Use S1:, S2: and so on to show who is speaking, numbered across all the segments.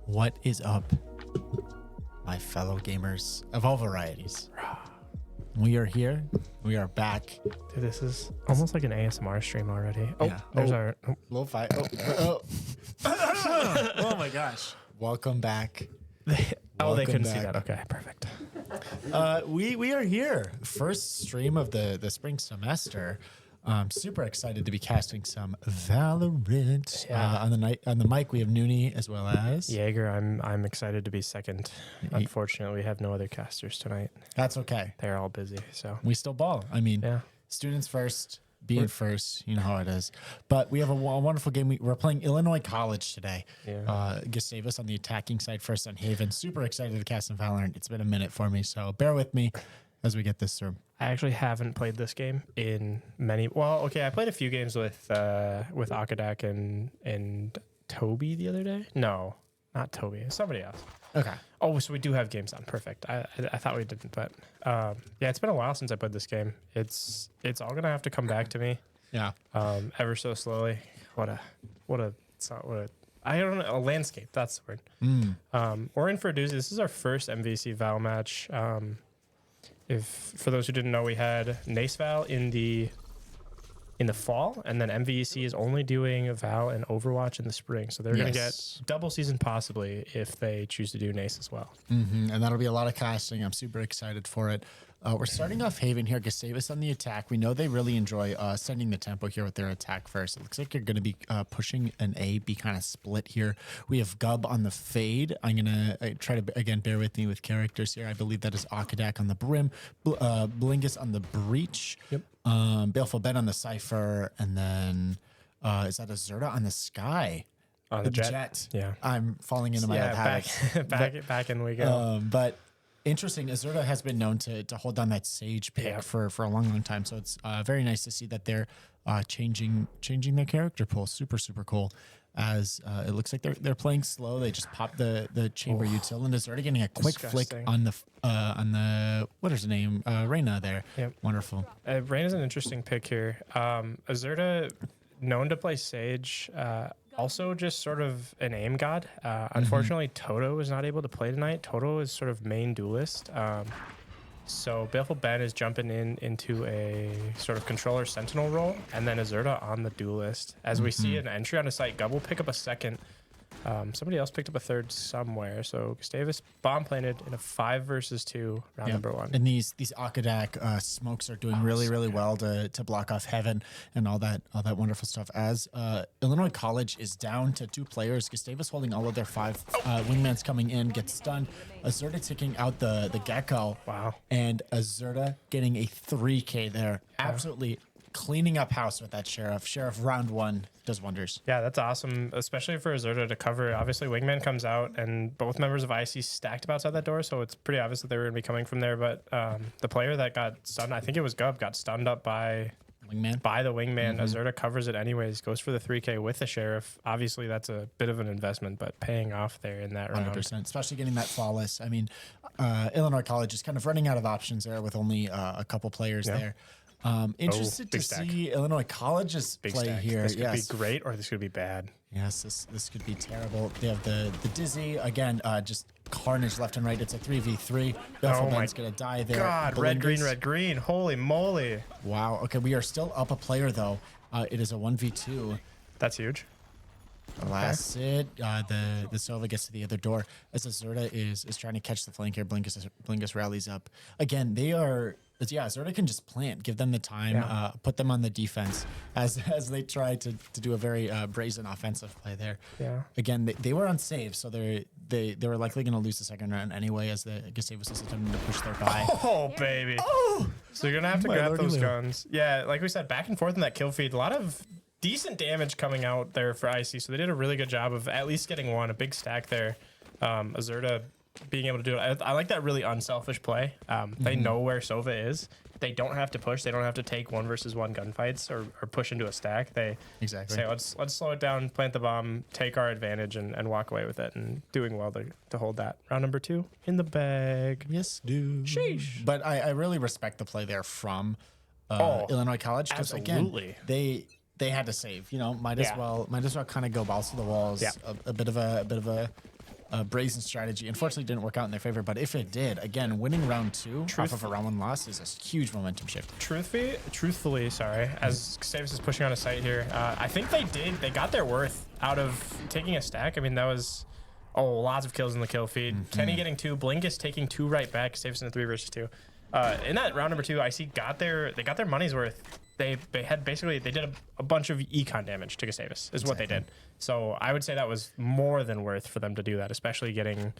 S1: What is up, my fellow gamers of all varieties? We are here. We are back.
S2: Dude, this is almost like an ASMR stream already. Oh,
S1: Yeah.
S2: there's our... Oh.
S1: Lo-fi. Oh my gosh. Welcome back.
S2: They
S1: Welcome
S2: couldn't see
S1: back.
S2: that. Okay, perfect.
S1: We are here. First stream of the spring semester. I'm super excited to be casting some Valorant.
S2: Yeah.
S1: On the mic we have Noonie as well as
S2: Jaeger, I'm excited to be second. Unfortunately, we have no other casters tonight.
S1: That's okay.
S2: They're all busy, so...
S1: We still ball. I mean,
S2: Yeah.
S1: students first, being first, you know how it is. But we have a wonderful game. We're playing Illinois College today.
S2: Yeah.
S1: Gustavus on the attacking side, first on Haven. Super excited to cast some Valorant. It's been a minute for me, so bear with me as we get this through.
S2: I actually haven't played this game in many... Well, okay, I played a few games with Akadak and Toby the other day. No, not Toby. Somebody else.
S1: Okay.
S2: Oh, so we do have games on. Perfect. I thought we didn't, but yeah, it's been a while since I played this game. It's all gonna have to come back to me.
S1: Yeah.
S2: Ever so slowly. What a I don't know, a landscape. That's the word. We're in for a doozy. This is our first MVEC Val match. If for those who didn't know, we had Nace Val in the fall, and then MVEC is only doing Val and Overwatch in the spring. So they're going to get double season possibly if they choose to do Nace as well.
S1: And that'll be a lot of casting. I'm super excited for it. We're starting off Haven here. Gustavus on the attack. We know they really enjoy sending the tempo here with their attack first. It looks like you're going to be pushing an A, B kind of split here. We have Gub on the fade. I'm going to try to, again, bear with me with characters here. I believe that is Akadak on the brim, Blingus on the breach, Baleful Ben on the Cypher, and then is that a Zerda on the sky?
S2: On the jet. Yeah.
S1: I'm falling into my old habits.
S2: Back in we go.
S1: But interesting, Azurda has been known to hold down that Sage pick for a long time. So it's very nice to see that they're changing their character pool. Super cool. As it looks like they're playing slow. They just pop the chamber util, and Azurda getting a quick flick on the what is her name? Reyna there. Yep. Wonderful.
S2: Reyna's an interesting pick here. Azurda, known to play Sage. Also just sort of an aim god. Unfortunately, Toto was not able to play tonight. Toto is sort of main duelist. So Baleful Ben is jumping into a sort of controller sentinel role, and then Azurda on the duelist. As we see an entry on a site, Gub will pick up a second. Somebody else picked up a third somewhere. So Gustavus bomb planted in a 5 versus 2 round number 1.
S1: And these Akadak smokes are doing really well to block off Heaven and all that wonderful stuff. As Illinois College is down to 2 players, Gustavus holding all of their 5 wingmans coming in, gets stunned. Azurda taking out the Gecko.
S2: Wow.
S1: And Azurda getting a 3K there. Absolutely cleaning up house with that Sheriff. Sheriff round 1 does wonders.
S2: Yeah, that's awesome, especially for Azurda to cover. Obviously, Wingman comes out, and both members of IC stacked up outside that door, so it's pretty obvious that they were going to be coming from there. But the player that got stunned, I think it was Gub, got stunned up by the Wingman. Azurda covers it anyways, goes for the 3K with the Sheriff. Obviously, that's a bit of an investment, but paying off there in that round.
S1: 100%, especially getting that flawless. I mean, Illinois College is kind of running out of options there with only a couple players there. Interested to see Illinois College's play here.
S2: This could be great, or this could be bad.
S1: Yes, this could be terrible. They have the Dizzy again, just carnage left and right. It's a 3v3. Baleful Ben's gonna die there.
S2: God, red green. Holy moly!
S1: Wow. Okay, we are still up a player though. It is a 1v2.
S2: That's huge.
S1: Last it. The Sova gets to the other door as Azurda is trying to catch the flank here. Blingus rallies up. Again, they are. Azurda can just plant, give them the time, put them on the defense as they try to do a very brazen offensive play there.
S2: Yeah.
S1: Again, they were on save, so they were likely going to lose the second round anyway as the Gustavus was attempting to push their buy.
S2: Oh, baby. Oh! So you're going to have to grab those guns. Yeah, like we said, back and forth in that kill feed. A lot of decent damage coming out there for IC, so they did a really good job of at least getting one, a big stack there. Azurda being able to do it. I like that really unselfish play. They know where Sova is. They don't have to push. They don't have to take 1 versus 1 gunfights or push into a stack. They say, let's slow it down, plant the bomb, take our advantage, and walk away with it. And doing well to hold that. Round number 2 in the bag.
S1: Yes, dude.
S2: Sheesh.
S1: But I really respect the play there from Illinois College because again they had to save. You know, might as well kind of go balls to the walls. Yeah. A bit of a brazen strategy. Unfortunately, didn't work out in their favor. But if it did, again, winning round 2 off of a round 1 loss is a huge momentum shift.
S2: Truthfully, sorry, as Gustavus is pushing on a site here, I think they got their worth out of taking a stack. I mean, that was lots of kills in the kill feed. Kenny getting 2, Blinkus taking 2 right back, Gustavus in a 3 versus 2. In that round number 2, IC got their money's worth. They did a bunch of econ damage to Gustavus is what they did. So I would say that was more than worth for them to do that, especially getting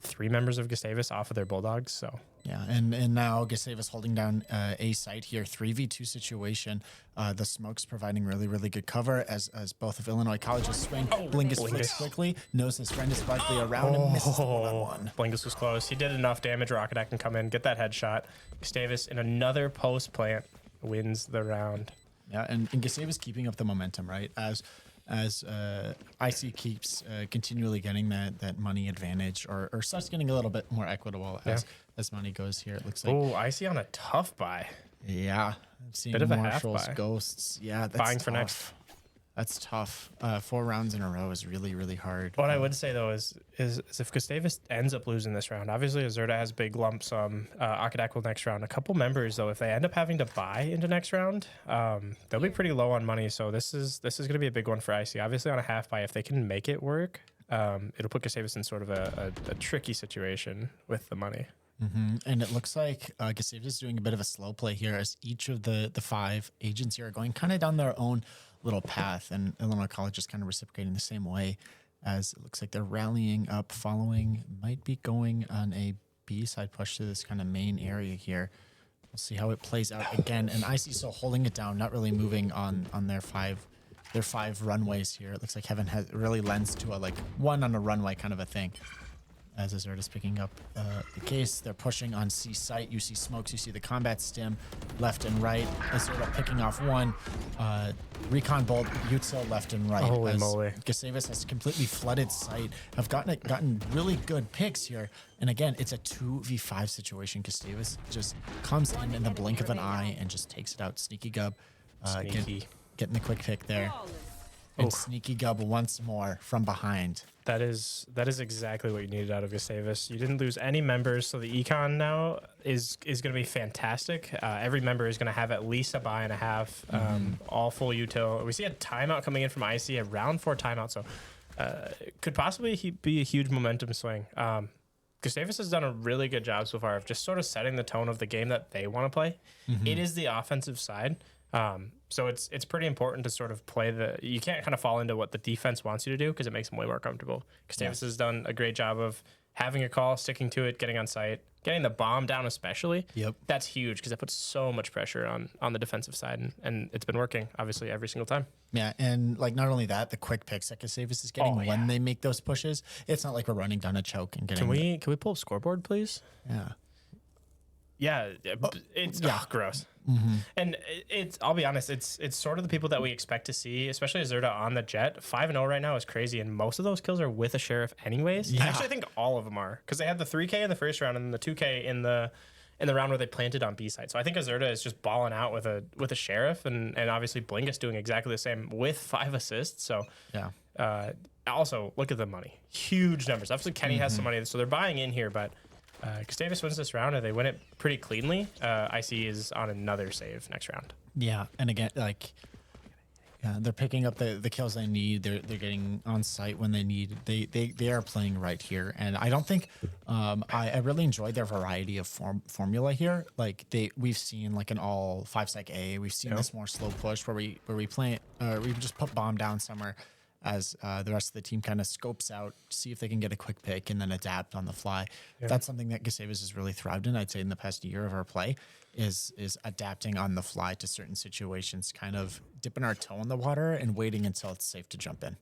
S2: 3 members of Gustavus off of their Bulldogs. So
S1: yeah, and now Gustavus holding down a site here, 3v2 situation. The smoke's providing really good cover as both of Illinois College's swing. Blinkus flicks quickly, knows his friend is likely around and misses the one-on-one.
S2: Blinkus was close. He did enough damage. Rocket can come in, get that headshot. Gustavus in another post plant wins the round.
S1: Yeah, and Gustavus keeping up the momentum, right? As IC keeps continually getting that money advantage or starts getting a little bit more equitable as money goes here. It looks like.
S2: Oh, IC on a tough buy.
S1: Yeah. I'm seeing
S2: bit of a
S1: Marshall's
S2: half buy.
S1: Ghosts. Yeah, that's
S2: Buying
S1: tough.
S2: for next.
S1: That's tough. 4 rounds in a row is really hard.
S2: What I would say though is if Gustavus ends up losing this round, obviously Azurda has big lump sum. Akadak will next round. A couple members though, if they end up having to buy into next round, they'll be pretty low on money. So this is going to be a big one for IC. Obviously on a half buy, if they can make it work, it'll put Gustavus in sort of a tricky situation with the money.
S1: And it looks like Gustavus is doing a bit of a slow play here as each of the 5 agents here are going kind of down their own little path, and Illinois College is kind of reciprocating the same way, as it looks like they're rallying up, following, might be going on a B side push to this kind of main area here. We'll see how it plays out again, and IC still holding it down, not really moving on their 5 runways here. It looks like Heaven has really lends to a like 1 on a runway kind of a thing. As Azurda's picking up the case, they're pushing on C site. You see smokes, you see the combat stim left and right. Azurda picking off 1. Recon bolt, Util left and right.
S2: Holy moly.
S1: Gustavus has completely flooded site. Have gotten really good picks here. And again, it's a 2v5 situation. Gustavus just comes in the blink of an eye and just takes it out. Sneaky Gub getting the quick pick there. And Sneaky Gub once more from behind.
S2: That is exactly what you needed out of Gustavus. You didn't lose any members, so the econ now is going to be fantastic. Every member is going to have at least a buy and a half, all full util. We see a timeout coming in from IC, a round 4 timeout, so it could possibly be a huge momentum swing. Gustavus has done a really good job so far of just sort of setting the tone of the game that they want to play. It is the offensive side. So it's pretty important to sort of play you can't kind of fall into what the defense wants you to do because it makes them way more comfortable. Gustavus has done a great job of having a call, sticking to it, getting on site, getting the bomb down especially.
S1: Yep.
S2: That's huge because it puts so much pressure on the defensive side, and it's been working obviously every single time.
S1: Yeah, and like not only that, the quick picks that Gustavus is getting when they make those pushes, it's not like we're running down a choke and getting.
S2: Can we pull up scoreboard, please?
S1: Yeah.
S2: Yeah, it's gross. And I'll be honest, it's sort of the people that we expect to see, especially Azurda on the jet. 5-0 right now is crazy, and most of those kills are with a sheriff anyways.
S1: Yeah.
S2: Actually, I think all of them are, because they had the 3K in the first round and then the 2K in the round where they planted on B side. So I think Azurda is just balling out with a sheriff, and obviously Blinkus doing exactly the same with 5 assists. So
S1: yeah.
S2: Also, look at the money. Huge numbers. Obviously, Kenny has some money, so they're buying in here, but Gustavus wins this round and they win it pretty cleanly. IC is on another save next round. Yeah,
S1: and again, they're picking up the kills they need. They're getting on site when they need. They are playing right here, and I don't think I really enjoyed their variety of formula here. Like we've seen like an all 5-sec A. We've seen this more slow push where we play we just put bomb down somewhere as the rest of the team kind of scopes out, see if they can get a quick pick and then adapt on the fly. Yeah. That's something that Gustavus has really thrived in, I'd say, in the past year of our play, is adapting on the fly to certain situations, kind of dipping our toe in the water and waiting until it's safe to jump in.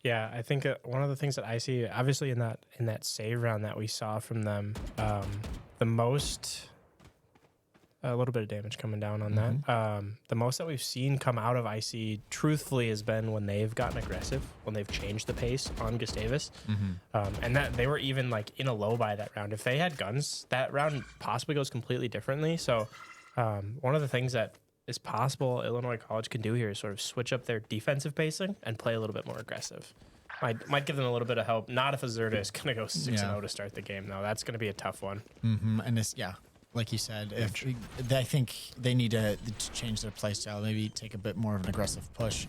S2: Yeah, I think one of the things that I see, obviously in that save round that we saw from them, the most... a little bit of damage coming down on that. The most that we've seen come out of IC, truthfully, has been when they've gotten aggressive, when they've changed the pace on Gustavus. And that they were even like in a low buy that round. If they had guns, that round possibly goes completely differently. So one of the things that is possible Illinois College can do here is sort of switch up their defensive pacing and play a little bit more aggressive. Might give them a little bit of help. Not if Azurda is going to go 6-0 to start the game, though. That's going to be a tough one.
S1: And it's, like you said, I think they need to change their play style, maybe take a bit more of an aggressive push.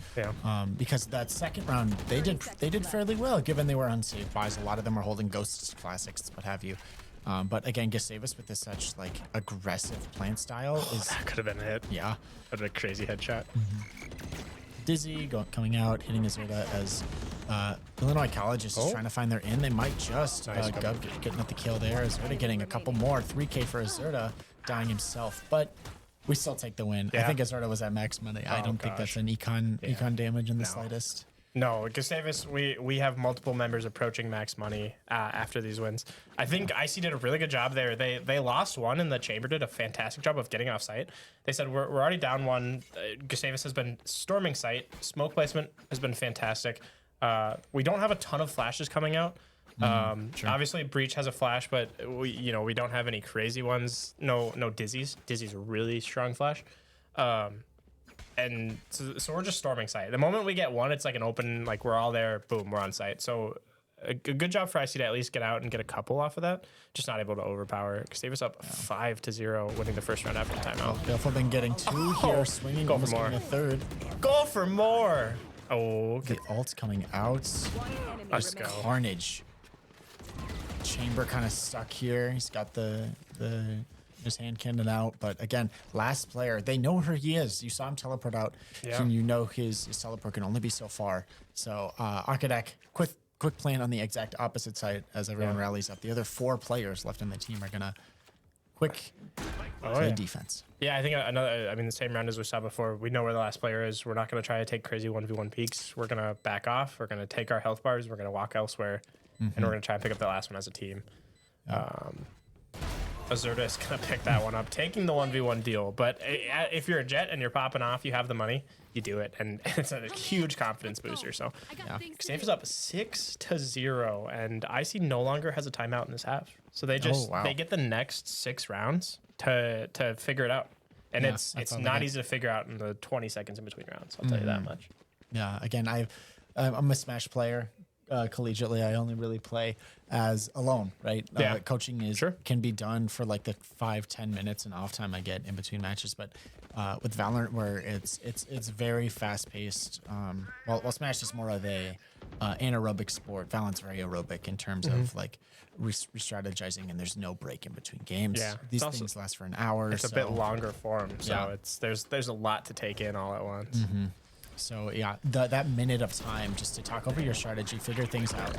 S1: Because that second round, they did fairly well, given they were unsafe buys. A lot of them are holding Ghosts Classics, what have you. But again, Gustavus with this such like aggressive plant style is
S2: that could have been a hit.
S1: Yeah,
S2: that a crazy headshot.
S1: Dizzy coming out, hitting Azurda as Illinois College is just trying to find their in. They might just Gub getting at the kill there. Azurda getting a couple more. 3K for Azurda, dying himself, but we still take the win. I think Azurda was at max money. I don't think that's an econ damage in the slightest.
S2: No, Gustavus, we have multiple members approaching max money after these wins. I think IC did a really good job there. They lost one, and the Chamber did a fantastic job of getting off site. They said, we're already down one. Gustavus has been storming site. Smoke placement has been fantastic. We don't have a ton of flashes coming out. Obviously, Breach has a flash, but we don't have any crazy ones. No Dizzies. Dizzy's a really strong flash. And so we're just storming site. The moment we get one, it's like an open, like we're all there, boom, we're on site. So a good job for IC to at least get out and get a couple off of that. Just not able to overpower. Gustavus up 5-0, winning the first round after the timeout.
S1: Careful then getting two here, swinging,
S2: go for more.
S1: A third.
S2: Go for more. Oh, okay.
S1: The ult's coming out.
S2: Let's go.
S1: Carnage. Chamber kind of stuck here. He's got his hand cannon out, but again, last player, they know where he is. You saw him teleport out, and you know his teleport can only be so far. So Arkadek, quick plan on the exact opposite side as everyone rallies up. The other 4 players left in the team are gonna quick play defense.
S2: Yeah, I think the same round as we saw before. We know where the last player is. We're not gonna try to take crazy 1v1 peaks. We're gonna back off. We're gonna take our health bars. We're gonna walk elsewhere, and we're gonna try and pick up the last one as a team. Azurda is going to pick that one up, taking the 1v1 deal. But if you're a Jet and you're popping off, you have the money, you do it. And it's a huge confidence booster. So Gustavus up 6-0, and IC no longer has a timeout in this half. So they just they get the next 6 rounds to figure it out. And it's not easy to figure out in the 20 seconds in between rounds. I'll tell you that much.
S1: Yeah, again, I'm a Smash player. Collegiately, I only really play as alone, right? Coaching can be done for like the 5-10 minutes and off time I get in between matches, but with Valorant, where it's very fast paced. While Smash is more of a anaerobic sport, Valorant's very aerobic in terms of like re-strategizing, and there's no break in between games. These things last for an hour.
S2: It's a bit longer form, so there's a lot to take in all at once.
S1: So that minute of time just to talk over your strategy, figure things out,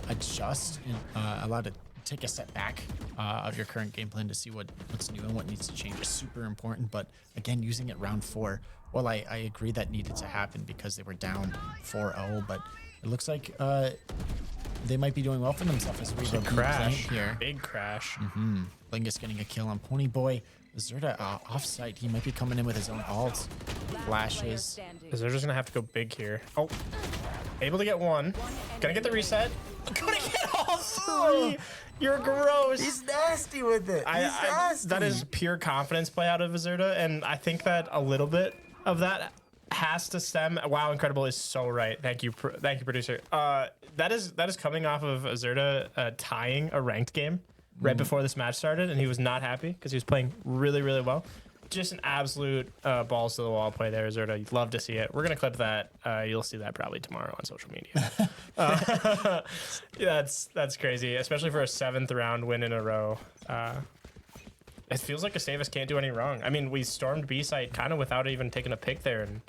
S1: adjust, allow to take a step back of your current game plan to see what's new and what needs to change is super important. But again, using it round 4, well, I agree that needed to happen because they were down 4-0, but it looks like they might be doing well for themselves as we
S2: crash
S1: here.
S2: Big crash.
S1: Lingus getting a kill on Ponyboy. Azurda off-site. He might be coming in with his own ults. Flashes.
S2: Azurda's gonna have to go big here. Oh, able to get one. Gonna get the reset. Gonna get all 3. You're gross.
S1: He's nasty with it.
S2: That is pure confidence play out of Azurda, and I think that a little bit of that has to stem. Wow, Incredible is so right. Thank you, producer. That is coming off of Azurda tying a ranked game right before this match started, and he was not happy because he was playing really, really well. Just an absolute balls to the wall play there, Azurda. You'd love to see it. We're gonna clip that. You'll see that probably tomorrow on social media. That's crazy, especially for a 7th round win in a row. It feels like Gustavus can't do any wrong. I mean, we stormed B site kind of without even taking a pick there, and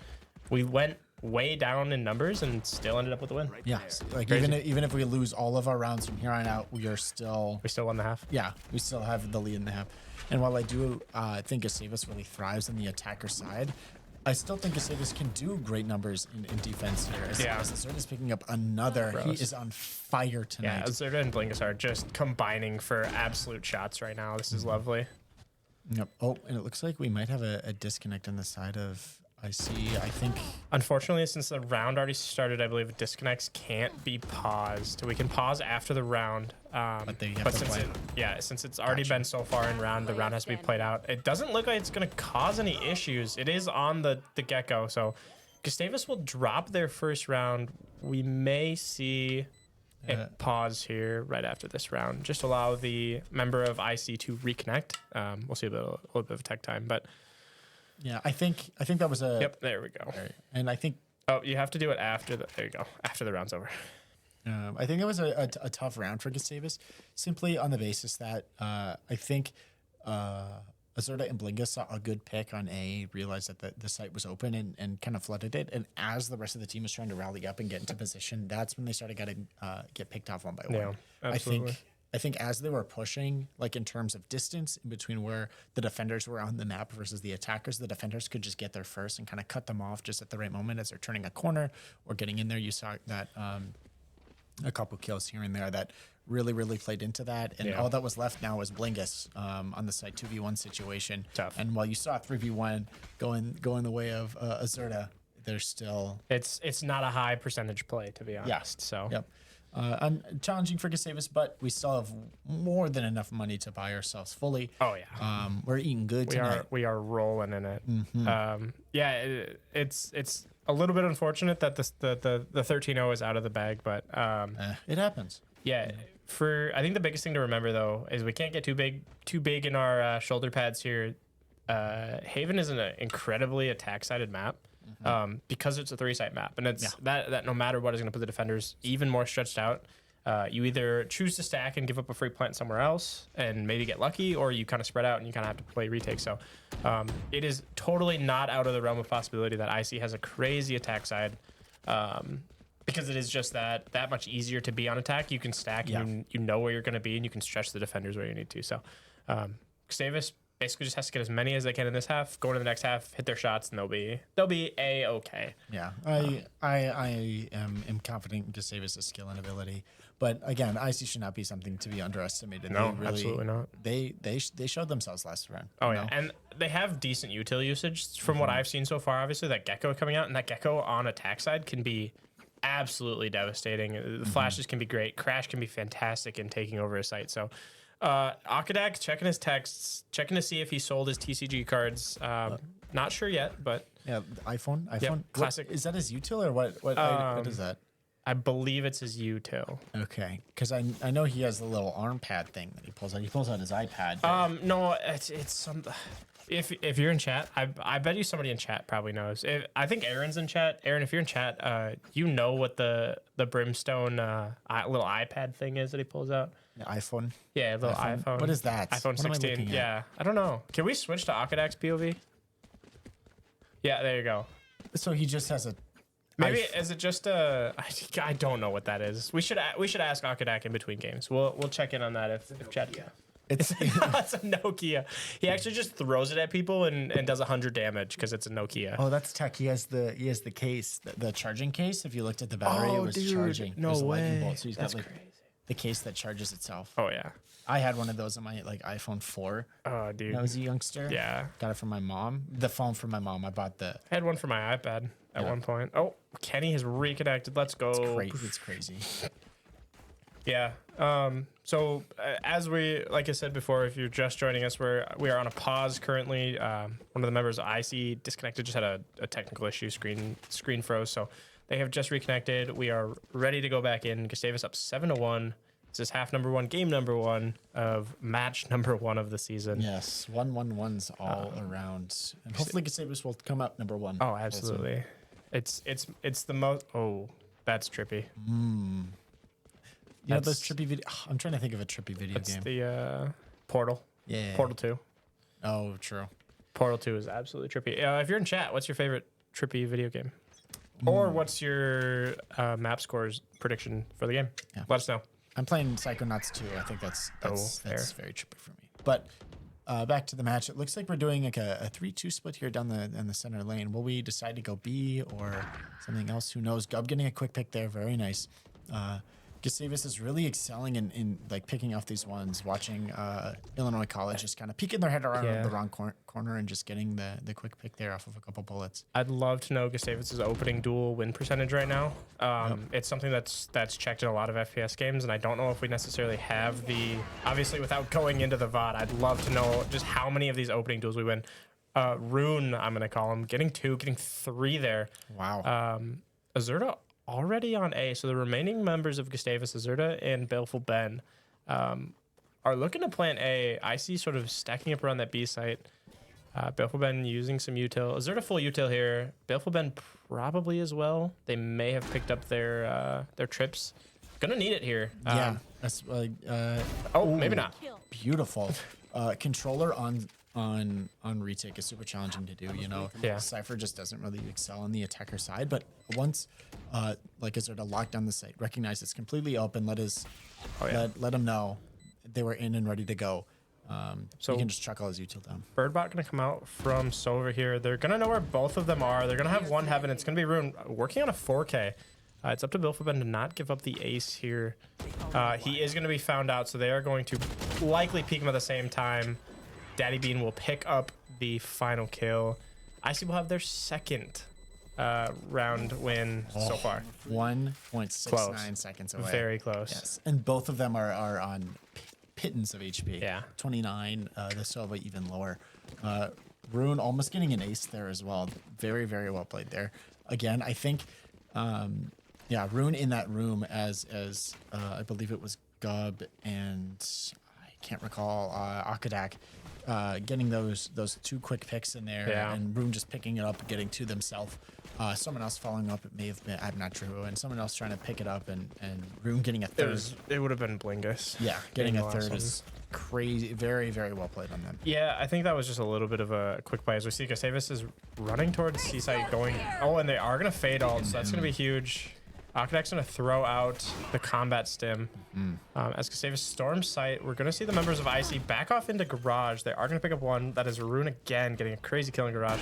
S2: we went way down in numbers and still ended up with a win.
S1: Yeah, like even if we lose all of our rounds from here on out, we still
S2: won the half.
S1: Yeah, we still have the lead in the half. And while I do think Gustavus really thrives on the attacker side, I still think Gustavus can do great numbers in defense here. Azurda's picking up another. He is on fire tonight.
S2: Yeah, Azurda and Blinkus are just combining for absolute shots right now. This is lovely.
S1: Yep. Oh, and it looks like we might have a disconnect on the side of IC. I think.
S2: Unfortunately, since the round already started, I believe disconnects can't be paused. We can pause after the round. But since it's already been so far in round, the round has to be played out. It doesn't look like it's going to cause any issues. It is on the get-go, so Gustavus will drop their first round. We may see a pause here right after this round. Just allow the member of IC to reconnect. We'll see a little bit of tech time, but
S1: yeah, I think that was a.
S2: Yep, there we go.
S1: And I think.
S2: Oh, you have to do it after the. There you go. After the round's over.
S1: I think it was a tough round for Gustavus, simply on the basis that I think Azurda and Blinga saw a good pick on A, realized that the site was open and kind of flooded it. And as the rest of the team was trying to rally up and get into position, that's when they started getting get picked off one by one.
S2: Absolutely.
S1: I think as they were pushing, like in terms of distance in between where the defenders were on the map versus the attackers, the defenders could just get there first and kind of cut them off just at the right moment as they're turning a corner or getting in there. You saw that a couple kills here and there that really played into that. And all that was left now was Blingus on the side 2v1 situation.
S2: Tough.
S1: And while you saw 3v1 going the way of Azurda, there's still...
S2: It's not a high percentage play, to be honest. So.
S1: Yep. Challenging for Gustavus, but we still have more than enough money to buy ourselves fully.
S2: Oh yeah,
S1: we're eating good tonight.
S2: We are rolling in it. It's a little bit unfortunate that the 13-0 is out of the bag, but
S1: it happens.
S2: Yeah, I think the biggest thing to remember though is we can't get too big in our shoulder pads here. Haven is an incredibly attack-sided map. Because it's a 3-site map, and it's that no matter what is going to put the defenders even more stretched out. You either choose to stack and give up a free plant somewhere else and maybe get lucky, or you kind of spread out and you kind of have to play retake. So it is totally not out of the realm of possibility that IC has a crazy attack side, because it is just that much easier to be on attack. You can stack, and you know where you're going to be, and you can stretch the defenders where you need to. So Gustavus basically just has to get as many as they can in this half, go into the next half, hit their shots, and they'll be a-okay.
S1: Yeah, I am confident in Gustavus' skill and ability, but again, IC should not be something to be underestimated.
S2: No, absolutely not.
S1: They showed themselves last round.
S2: Oh yeah, and they have decent util usage from what I've seen so far. Obviously, that Gecko coming out, and that Gecko on attack side can be absolutely devastating. The flashes can be great. Crash can be fantastic in taking over a site. So. Akadak checking his texts, checking to see if he sold his TCG cards. Not sure yet, but
S1: yeah, iPhone.
S2: Yep, classic.
S1: Is that his util or what? What is that?
S2: I believe it's his util.
S1: Okay, because I know he has the little arm pad thing that he pulls out. He pulls out his iPad.
S2: No, it's some. If you're in chat, I bet you somebody in chat probably knows. I think Aaron's in chat. Aaron, if you're in chat, you know what the Brimstone little iPad thing is that he pulls out.
S1: iPhone.
S2: Yeah, a little iPhone.
S1: What is that?
S2: iPhone 16. Yeah, I don't know. Can we switch to Akadak's POV? Yeah, there you go.
S1: So he just has a.
S2: Maybe is it just a? I don't know what that is. We should ask Akadak in between games. We'll check in on that if chat. It's a Nokia. He actually just throws it at people and does 100 damage because it's a Nokia.
S1: Oh, that's tech. He has the case, the charging case. If you looked at the battery, it was charging.
S2: No way.
S1: Bolt, so he's
S2: that's
S1: got
S2: crazy.
S1: The case that charges itself.
S2: Oh yeah.
S1: I had one of those on my iPhone 4.
S2: Oh dude.
S1: When I was a youngster.
S2: Yeah.
S1: Got it from my mom. The phone from my mom. I bought the.
S2: I had one for my iPad at one point. Oh, Kenny has reconnected. Let's go.
S1: It's crazy.
S2: Yeah. So as like I said before, if you're just joining us, we are on a pause currently. One of the members of IC disconnected, just had a technical issue, screen froze. So they have just reconnected. We are ready to go back in. Gustavus up 7-1. This is half number 1, game number 1 of match number 1 of the season.
S1: Yes, 1-1-1s all around, and hopefully Gustavus will come up number 1.
S2: Oh, absolutely. It's the most. Oh, that's trippy.
S1: You know those trippy video. I'm trying to think of a trippy video game.
S2: That's the Portal.
S1: Yeah.
S2: Portal 2.
S1: Oh, true.
S2: Portal 2 is absolutely trippy. If you're in chat, what's your favorite trippy video game? Or what's your map scores prediction for the game?
S1: Yeah.
S2: Let us know.
S1: I'm playing Psychonauts 2. I think that's very trippy for me. But back to the match. It looks like we're doing like a 3-2 split here down the center lane. Will we decide to go B or something else? Who knows? Gub getting a quick pick there. Very nice. Gustavus is really excelling in like picking off these ones, watching Illinois College just kind of peeking their head around the wrong corner and just getting the quick pick there off of a couple bullets.
S2: I'd love to know Gustavus' opening duel win percentage right now. It's something that's checked in a lot of FPS games, and I don't know if we necessarily have obviously without going into the VOD, I'd love to know just how many of these opening duels we win. Rune, I'm going to call him, getting 2, getting 3 there.
S1: Wow.
S2: Azurda already on A. So the remaining members of Gustavus, Azurda and Baleful Ben, are looking to plant A. I see sort of stacking up around that B site. Baleful Ben using some util. Azurda full util here. Baleful Ben probably as well. They may have picked up their trips. Gonna need it here.
S1: Yeah. That's
S2: Maybe not.
S1: Beautiful. Controller on retake is super challenging to do. You know,
S2: Yeah.
S1: Cypher just doesn't really excel on the attacker side. But once, like I said, to lock down the site, recognize it's completely open. Let them know they were in and ready to go. So you can just chuck all his util down.
S2: Birdbot gonna come out from over here. They're gonna know where both of them are. They're gonna have one heaven. It's gonna be Rune working on a 4K. It's up to Bilfabend to not give up the ace here. He is gonna be found out, so they are going to likely peek him at the same time. Daddy Bean will pick up the final kill. IC will have their second round win so far.
S1: 1.69 seconds away.
S2: Very close.
S1: Yes, and both of them are on pittance of HP.
S2: Yeah.
S1: 29. The Sova even lower. Rune almost getting an ace there as well. Very, very well played there. Again, I think, Rune in that room as I believe it was Gub and I can't recall Akadak. Getting those 2 quick picks in there, and Rune just picking it up and getting to themselves. Someone else following up, it may have been, I'm not sure, and someone else trying to pick it up, and Rune getting a third.
S2: It would have been Blingus.
S1: Yeah, getting a third is crazy. Very, very well played on them.
S2: Yeah, I think that was just a little bit of a quick play. As we see, Gustavus is running towards Seaside going. Oh, and they are going to fade ult, so that's going to be huge. Akadak's going to throw out the combat stim. As Gustavus storms site, we're going to see the members of IC back off into garage. They are going to pick up one. That is Rune again, getting a crazy kill in garage.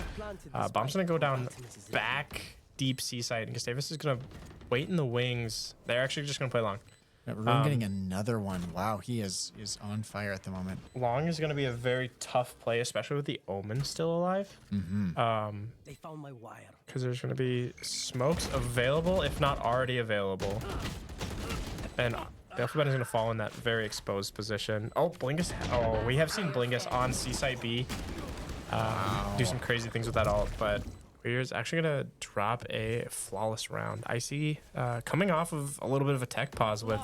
S2: Bomb's going to go down back deep C site, and Gustavus is going to wait in the wings. They're actually just going to play long.
S1: Rune getting another one. Wow, he is on fire at the moment.
S2: Long is going to be a very tough play, especially with the Omen still alive.
S3: They found my wire.
S2: Because there's going to be smokes available, if not already available. And Belfabend is going to fall in that very exposed position. Oh, Blingus. Oh, we have seen Blingus on C-Side B do some crazy things with that ult, but Weir's actually going to drop a flawless round. I see coming off of a little bit of a tech pause with...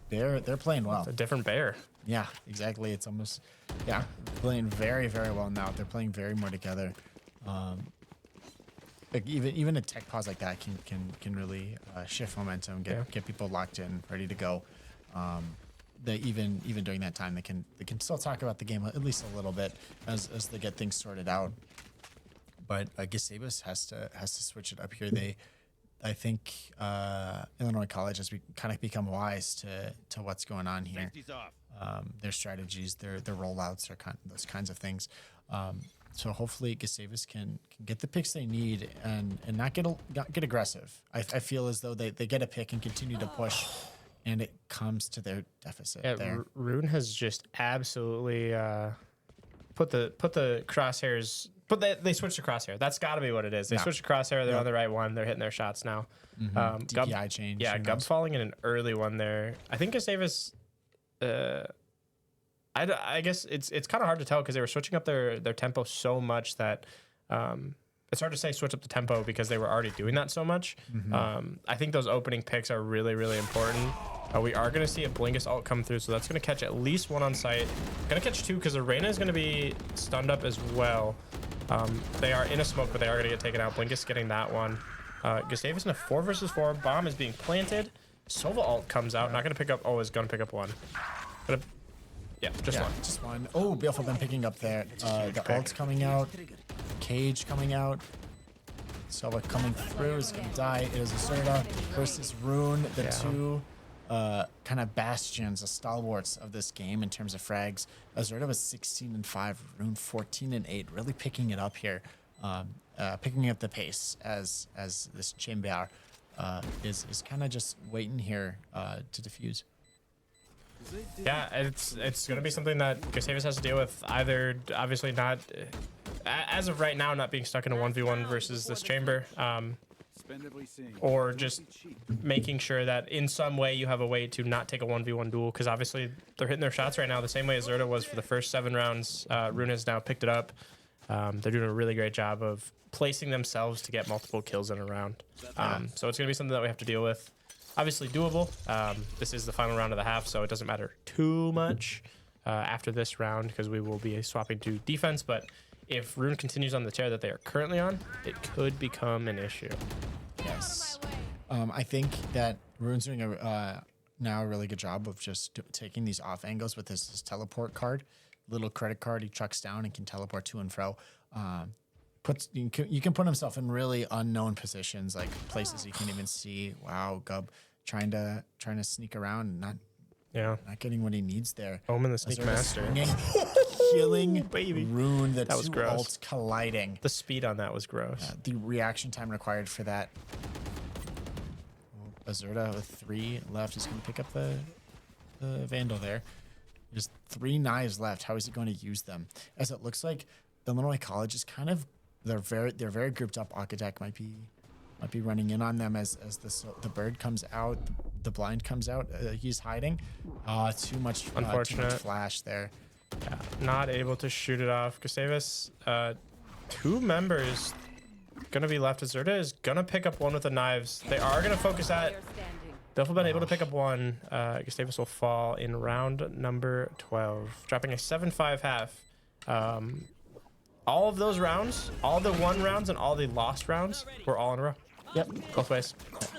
S1: They're playing well.
S2: A different bear.
S1: Yeah, exactly. It's almost, playing very, very well now. They're playing very more together. Like even a tech pause like that can really shift momentum, get people locked in, ready to go. They even during that time they can still talk about the game at least a little bit as they get things sorted out. But Gustavus has to switch it up here. I think Illinois College has kind of become wise to what's going on here. Their strategies, their rollouts, those kinds of things. So hopefully Gustavus can get the picks they need and not get aggressive. I feel as though they get a pick and continue to push, and it comes to their deficit.
S2: Yeah, Rune has just absolutely put the crosshairs. But they switched to crosshair. That's got to be what it is. They switched to crosshair. They're on the right one. They're hitting their shots now.
S1: DPI change.
S2: Yeah, Gub falling in an early one there. I think Gustavus. I guess it's kind of hard to tell because they were switching up their tempo so much that it's hard to say switch up the tempo because they were already doing that so much. I think those opening picks are really, really important. We are going to see a Blingus ult come through, so that's going to catch at least one on site. Going to catch 2 because Arena is going to be stunned up as well. They are in a smoke, but they are going to get taken out. Blingus getting that one. Gustavus in a 4 versus 4. Bomb is being planted. Sova ult comes out. Not going to pick up. Oh, is going to pick up one. Just one.
S1: Just one. Oh, Baleful been picking up there. The ult's coming out. Cage coming out. Sova coming through is going to die. It is Azurda versus Rune. The two kind of bastions, the stalwarts of this game in terms of frags. Azurda was 16-5, Rune 14-8. Really picking it up here. Picking up the pace as this Chamber is kind of just waiting here to defuse.
S2: Yeah, it's going to be something that Gustavus has to deal with. Either obviously not, as of right now, not being stuck in a 1v1 versus this Chamber, or just making sure that in some way you have a way to not take a 1v1 duel, because obviously they're hitting their shots right now the same way as Zerda was for the first 7 rounds. Rune has now picked it up. They're doing a really great job of placing themselves to get multiple kills in a round. So it's going to be something that we have to deal with. Obviously doable. This is the final round of the half, so it doesn't matter too much after this round because we will be swapping to defense. But if Rune continues on the tear that they are currently on, it could become an issue.
S1: Yes. I think that Rune's doing now a really good job of just taking these off angles with his teleport card. Little credit card he chucks down and can teleport to and fro. You can put himself in really unknown positions, like places you can't even see. Wow, Gub trying to sneak around and not getting what he needs there.
S2: Omen the sneak master.
S1: Killing
S2: baby.
S1: Rune. That
S2: was
S1: two
S2: gross.
S1: ults colliding.
S2: The speed on that was gross.
S1: The reaction time required for that. Azurda with 3 left is going to pick up the Vandal there. Just 3 knives left. How is he going to use them? As it looks like Illinois College is kind of they're very grouped up. Akadak might be running in on them as the bird comes out, the blind comes out. He's hiding. Too much
S2: unfortunate
S1: flash there.
S2: Yeah, not able to shoot it off. Gustavus, 2 members gonna be left. Azurda is gonna pick up one with the knives. They are gonna focus at. They've been able to pick up one. Gustavus will fall in round number 12, dropping a 7-5 half. All of those rounds, all the won rounds and all the lost rounds, were all in a row.
S1: Yep,
S2: Both ways.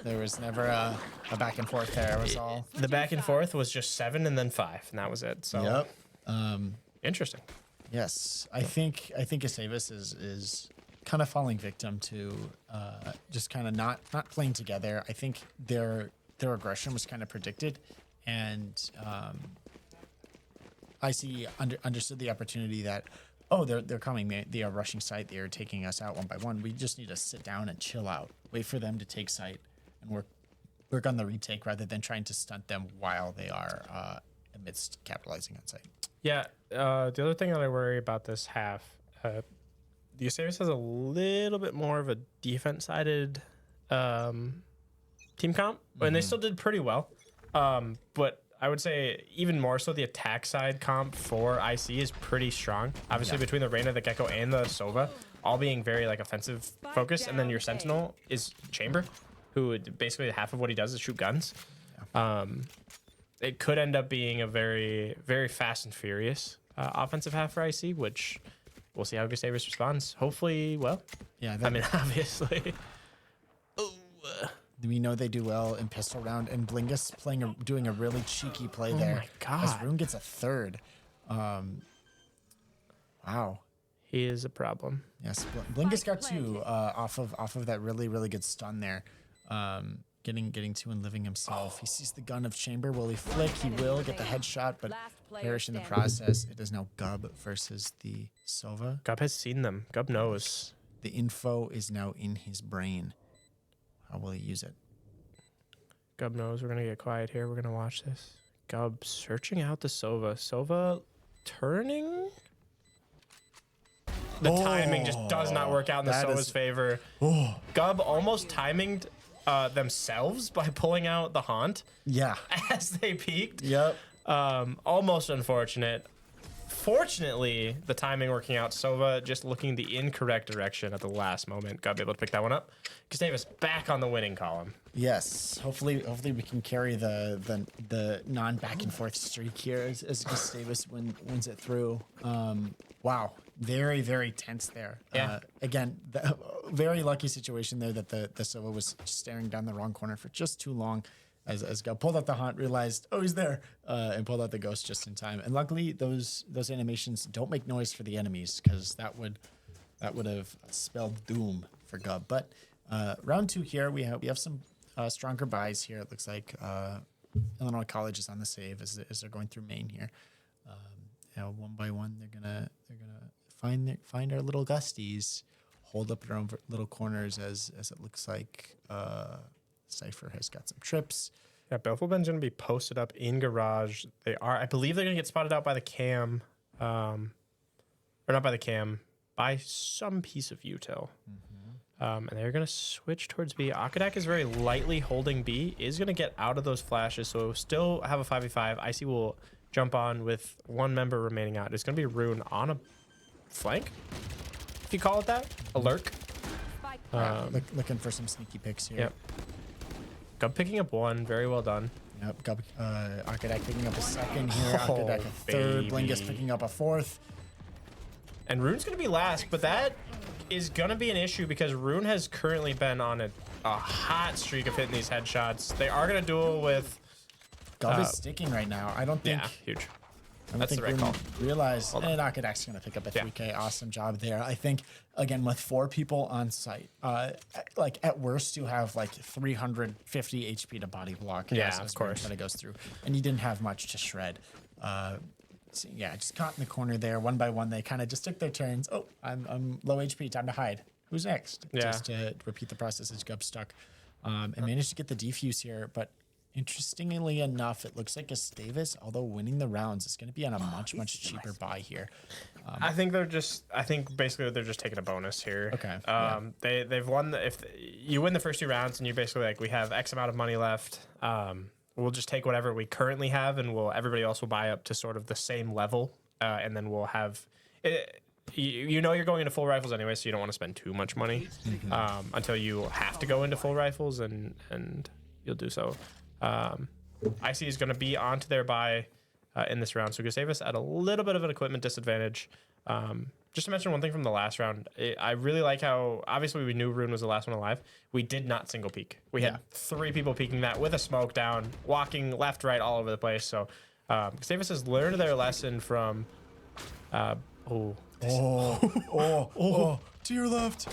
S1: there was never a back and forth there. It was all
S2: The back and forth was just 7 and then 5, and that was it. So
S1: yep.
S2: Interesting.
S1: Yes, I think Gustavus is kind of falling victim to just kind of not playing together. I think their aggression was kind of predicted, and IC understood the opportunity that they're coming, they are rushing site, they are taking us out one by one. We just need to sit down and chill out, wait for them to take site, and work on the retake rather than trying to stunt them while they are amidst capitalizing on site.
S2: Yeah, the other thing that I worry about this half, the Gustavus has a little bit more of a defense-sided team comp, and they still did pretty well. But I would say even more so the attack side comp for IC is pretty strong. Obviously between the Reyna, the Gecko, and the Sova, all being very like offensive focused, and then your Sentinel is Chamber, who basically half of what he does is shoot guns. It could end up being a very, very fast and furious offensive half for IC, which we'll see how Gustavus responds. Hopefully, well.
S1: Yeah,
S2: I mean, obviously.
S1: We know they do well in pistol round, and Blingus doing a really cheeky play there.
S2: Oh my god!
S1: As Rune gets a 3rd. Wow.
S2: He is a problem.
S1: Yes, Blingus got 2 off of that really good stun there. Getting 2 and living himself. He sees the gun of Chamber. Will he flick? He will get the headshot, but perish in the process. It is now Gub versus the Sova.
S2: Gub has seen them. Gub knows.
S1: The info is now in his brain. How will he use it?
S2: Gub knows. We're going to get quiet here. We're going to watch this. Gub searching out the Sova. Sova turning. The timing just does not work out in the Sova's favor. Gub almost timinged themselves by pulling out the Haunt.
S1: Yeah.
S2: As they peaked.
S1: Yep.
S2: Almost unfortunate. Fortunately, the timing working out. Sova just looking the incorrect direction at the last moment. Got able to pick that one up. Gustavus back on the winning column.
S1: Yes. Hopefully we can carry the non back and forth streak here as Gustavus wins it through. Wow. Very, very tense there.
S2: Yeah.
S1: Again, very lucky situation there that the Sova was staring down the wrong corner for just too long. As Gub pulled out the Haunt, realized, he's there, and pulled out the Ghost just in time. And luckily, those animations don't make noise for the enemies, because that would have spelled doom for Gub. But round 2 here, we have some stronger buys here. It looks like Illinois College is on the save as they're going through main here. One by one, they're gonna find our little Gusties, hold up their own little corners as it looks like. Cypher has got some trips.
S2: Yeah, Belfabend's going to be posted up in garage. I believe they're going to get spotted out by the cam. Or not by the cam, by some piece of util. And they're going to switch towards B. Akadak is very lightly holding B, is going to get out of those flashes, so still have a 5v5. IC will jump on with one member remaining out. It's going to be Rune on a flank. if you call it that, a lurk.
S1: Looking for some sneaky picks here.
S2: Yep. Gub picking up one, very well done.
S1: Yep. Akadak picking up a second here. Akadak a third.
S2: baby.
S1: Blingus picking up a fourth.
S2: And Rune's gonna be last, but that is gonna be an issue because Rune has currently been on a hot streak of hitting these headshots. They are gonna duel with.
S1: Gub is sticking right now. I don't think.
S2: Yeah, huge.
S1: I don't
S2: That's
S1: think
S2: the right
S1: Rune
S2: call.
S1: realized. And Akadak's going to pick up a 3K. Awesome job there. I think, again, with 4 people on site, like at worst, you have like 350 HP to body block.
S2: Yeah,
S1: as
S2: of course.
S1: That it goes through. And you didn't have much to shred. So yeah, just caught in the corner there. One by one, they kind of just took their turns. Oh, I'm low HP. Time to hide. Who's next?
S2: Yeah.
S1: Just to repeat the process as Gub stuck. And managed to get the defuse here, but interestingly enough, it looks like Gustavus, although winning the rounds, is going to be on a much cheaper buy here.
S2: I think basically they're just taking a bonus here.
S1: Okay.
S2: They've won. If you win the first 2 rounds and you're basically like, we have X amount of money left, we'll just take whatever we currently have, and everybody else will buy up to sort of the same level, and then we'll have. You know you're going into full rifles anyway, so you don't want to spend too much money until you have to go into full rifles, and you'll do so. IC is going to be onto their buy in this round, so Gustavus at a little bit of an equipment disadvantage. Just to mention one thing from the last round, I really like how, obviously we knew Rune was the last one alive. We did not single peek. We had 3 people peeking that with a smoke down, walking left, right, all over the place. So Gustavus has learned their lesson from... to
S1: your left.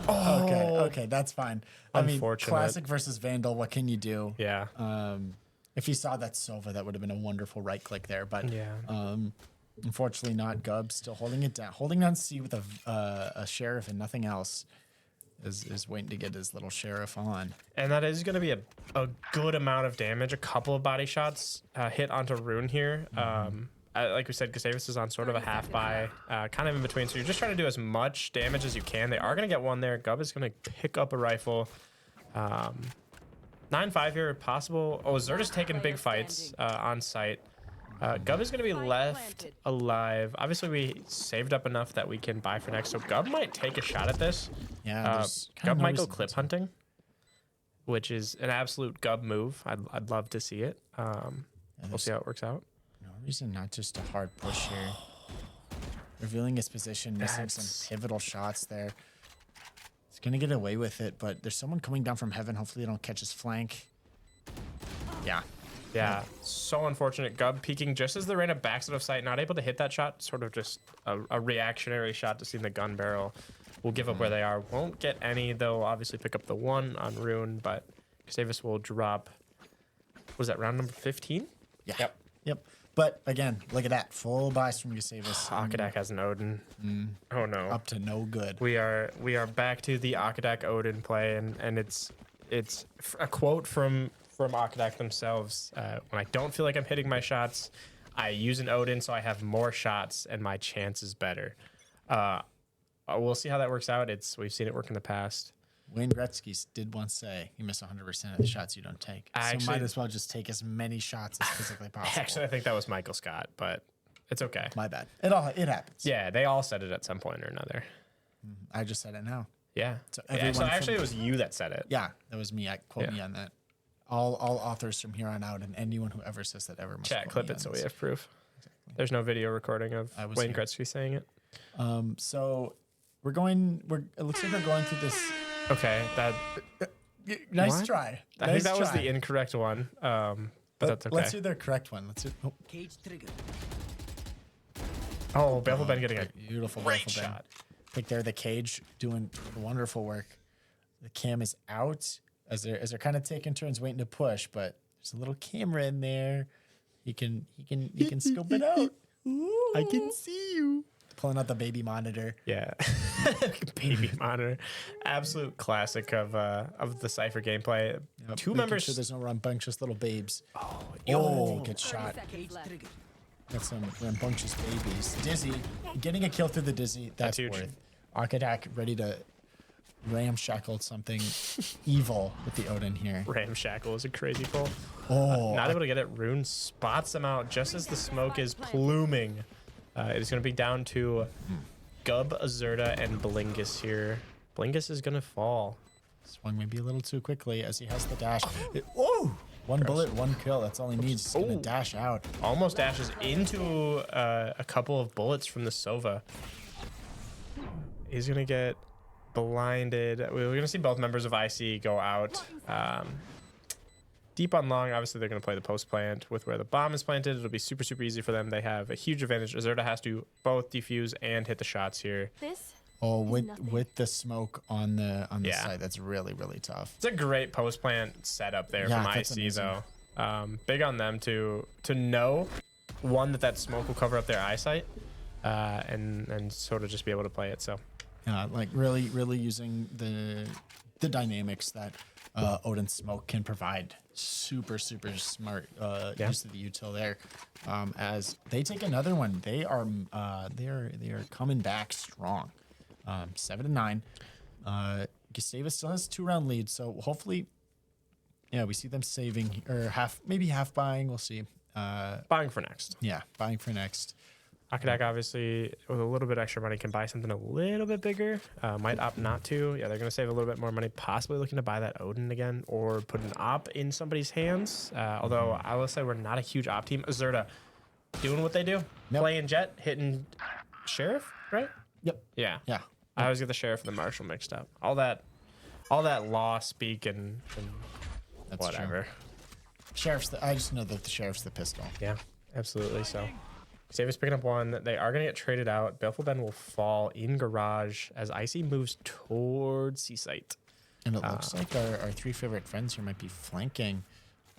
S1: Okay, that's fine. I mean,
S2: Unfortunate.
S1: classic versus Vandal. What can you do?
S2: Yeah.
S1: If you saw that Sova, that would have been a wonderful right click there. But
S2: Yeah.
S1: unfortunately, not. Gub still holding it down, holding on C with a sheriff and nothing else. Is waiting to get his little sheriff on.
S2: And that is going to be a good amount of damage. A couple of body shots hit onto Rune here. Like we said, Gustavus is on sort of a half buy, kind of in between. So you're just trying to do as much damage as you can. They are going to get one there. Gub is going to pick up a rifle. 9-5 here, possible. Oh, Zerta's taking big fights on site. Gub is going to be left alive. Obviously, we saved up enough that we can buy for next. So Gub might take a shot at this.
S1: Yeah,
S2: Gub might go clip hunting, which is an absolute Gub move. I'd love to see it. We'll see how it works out.
S1: No reason not just a hard push here. Revealing his position, missing some pivotal shots there. He's going to get away with it, but there's someone coming down from heaven. Hopefully they don't catch his flank. Yeah.
S2: So unfortunate. Gub peeking just as the Reyna backs out of sight, not able to hit that shot. Sort of just a reactionary shot to see the gun barrel. Will give up where they are. Won't get any, though. Obviously pick up the 1 on Rune, but Gustavus will drop. Was that round number 15?
S1: Yeah. Yep. But again, look at that. Full buys from Gustavus.
S2: Akadak has an Odin. Oh no.
S1: Up to no good.
S2: We are back to the Akadak Odin play, and it's a quote from Akadak themselves. When I don't feel like I'm hitting my shots, I use an Odin so I have more shots and my chance is better. We'll see how that works out. We've seen it work in the past.
S1: Wayne Gretzky did once say, "You miss 100% of the shots you don't take." So might as well just take as many shots as physically possible.
S2: Actually, I think that was Michael Scott, but it's okay.
S1: My bad. It happens.
S2: Yeah, they all said it at some point or another.
S1: I just said it now.
S2: Yeah.
S1: So
S2: Yeah,
S1: everyone
S2: so
S1: from-
S2: actually, it was you that said it.
S1: Yeah, that was me. Quote me on that. All authors from here on out, and anyone who ever says that ever must
S2: Chat,
S1: quote
S2: clip
S1: me
S2: it
S1: on
S2: so
S1: this.
S2: we have proof. There's no video recording of
S1: I was
S2: Wayne
S1: here.
S2: Gretzky saying it.
S1: So it looks like we're going through this.
S2: Okay,
S1: Nice
S2: What?
S1: try.
S2: I think that was the incorrect one. But that's okay.
S1: Let's do the correct one. Let's do. Oh,
S3: Cage trigger.
S2: Oh, Baleful Ben getting a
S1: beautiful
S2: great
S1: Baleful Ben.
S2: shot.
S1: Pick there, the cage doing wonderful work. The cam is out as they're kind of taking turns waiting to push, but there's a little camera in there. You can scope it out. I can see you. Pulling out the baby monitor.
S2: Yeah, baby monitor, absolute classic of the Cypher gameplay. Two
S1: Making
S2: members.
S1: Sure there's no rambunctious little babes.
S2: Yo.
S1: Good shot.
S3: Cage trigger.
S1: Got some rambunctious babies. Dizzy, getting a kill through the Dizzy. That's
S2: huge.
S1: worth. Akadak ready to ramshackle something evil with the Odin here.
S2: Ramshackle is a crazy pull.
S1: Oh,
S2: Not able to get it. Rune spots them out just as the smoke is pluming. It is going to be down to Gub, Azurda, and Blingus here. Blingus is gonna fall.
S1: Swung maybe a little too quickly as he has the dash. Oh, one bullet, one kill. That's all he needs. He's gonna dash out.
S2: Almost dashes into a couple of bullets from the Sova. He's gonna get blinded. We're gonna see both members of IC go out. Deep on long, obviously they're gonna play the post plant with where the bomb is planted. It'll be super, super easy for them. They have a huge advantage. Azurda has to both defuse and hit the shots here.
S1: Oh, with the smoke on the site, that's really, really tough.
S2: It's a great post plant setup there from IC
S1: amazing.
S2: though. Big on them to know one that smoke will cover up their eyesight, and sort of just be able to play it. So
S1: like really, really using the dynamics that Odin's smoke can provide. Super, super smart use of the util there. As they take another one, they are coming back strong. 7-9. Gustavus still has 2-round lead, so hopefully, yeah, we see them saving or maybe half buying. We'll see.
S2: buying for next.
S1: Yeah, buying for next.
S2: Akadak obviously with a little bit extra money can buy something a little bit bigger. Might opt not to. Yeah, they're going to save a little bit more money, possibly looking to buy that Odin again or put an op in somebody's hands. Although I will say we're not a huge op team. Azurda doing what they do.
S1: Yep.
S2: Playing Jet, hitting Sheriff, right?
S1: Yep.
S2: Yeah.
S1: Yeah.
S2: I always get the Sheriff and the Marshal mixed up. All that law speak and
S1: That's
S2: whatever.
S1: True. I just know that the Sheriff's the pistol.
S2: Yeah, absolutely. So Xavier's picking up one. They are going to get traded out. Baleful Ben will fall in garage as IC moves towards Seasite.
S1: And it looks like our three favorite friends here might be flanking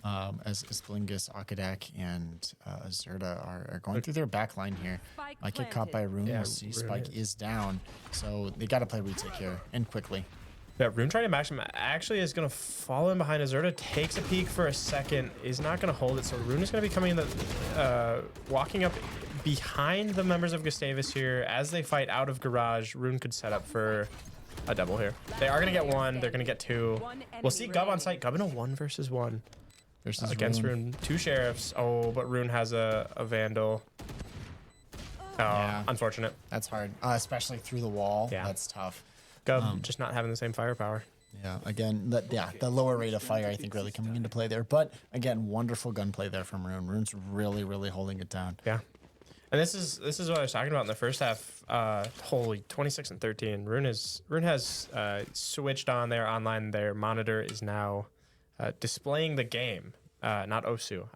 S1: as Blingus, Akadak, and Azurda are going through their back line here. Might get caught by Rune.
S2: Yeah,
S1: We'll see
S2: Rune
S1: Spike is down. So they got to play retake here and quickly.
S2: Yeah, Rune trying to match him actually is going to fall in behind Azurda, takes a peek for a second, is not going to hold it. So Rune is going to be coming in walking up behind the members of Gustavus here as they fight out of garage. Rune could set up for a double here. They are going to get one. They're going to get two. We'll see Gub on site. Gub in a 1v1
S1: Versus
S2: against Rune. Two Sheriffs. Oh, but Rune has a Vandal. Oh,
S1: Yeah.
S2: unfortunate.
S1: That's hard, especially through the wall.
S2: Yeah.
S1: That's tough.
S2: Gub just not having the same firepower.
S1: Yeah, again, the lower rate of fire, I think, really coming into play there. But again, wonderful gunplay there from Rune. Rune's really, really holding it down.
S2: Yeah. And this is what I was talking about in the first half. Holy 26 and 13. Rune has switched on their online. Their monitor is now displaying the game, not Osu.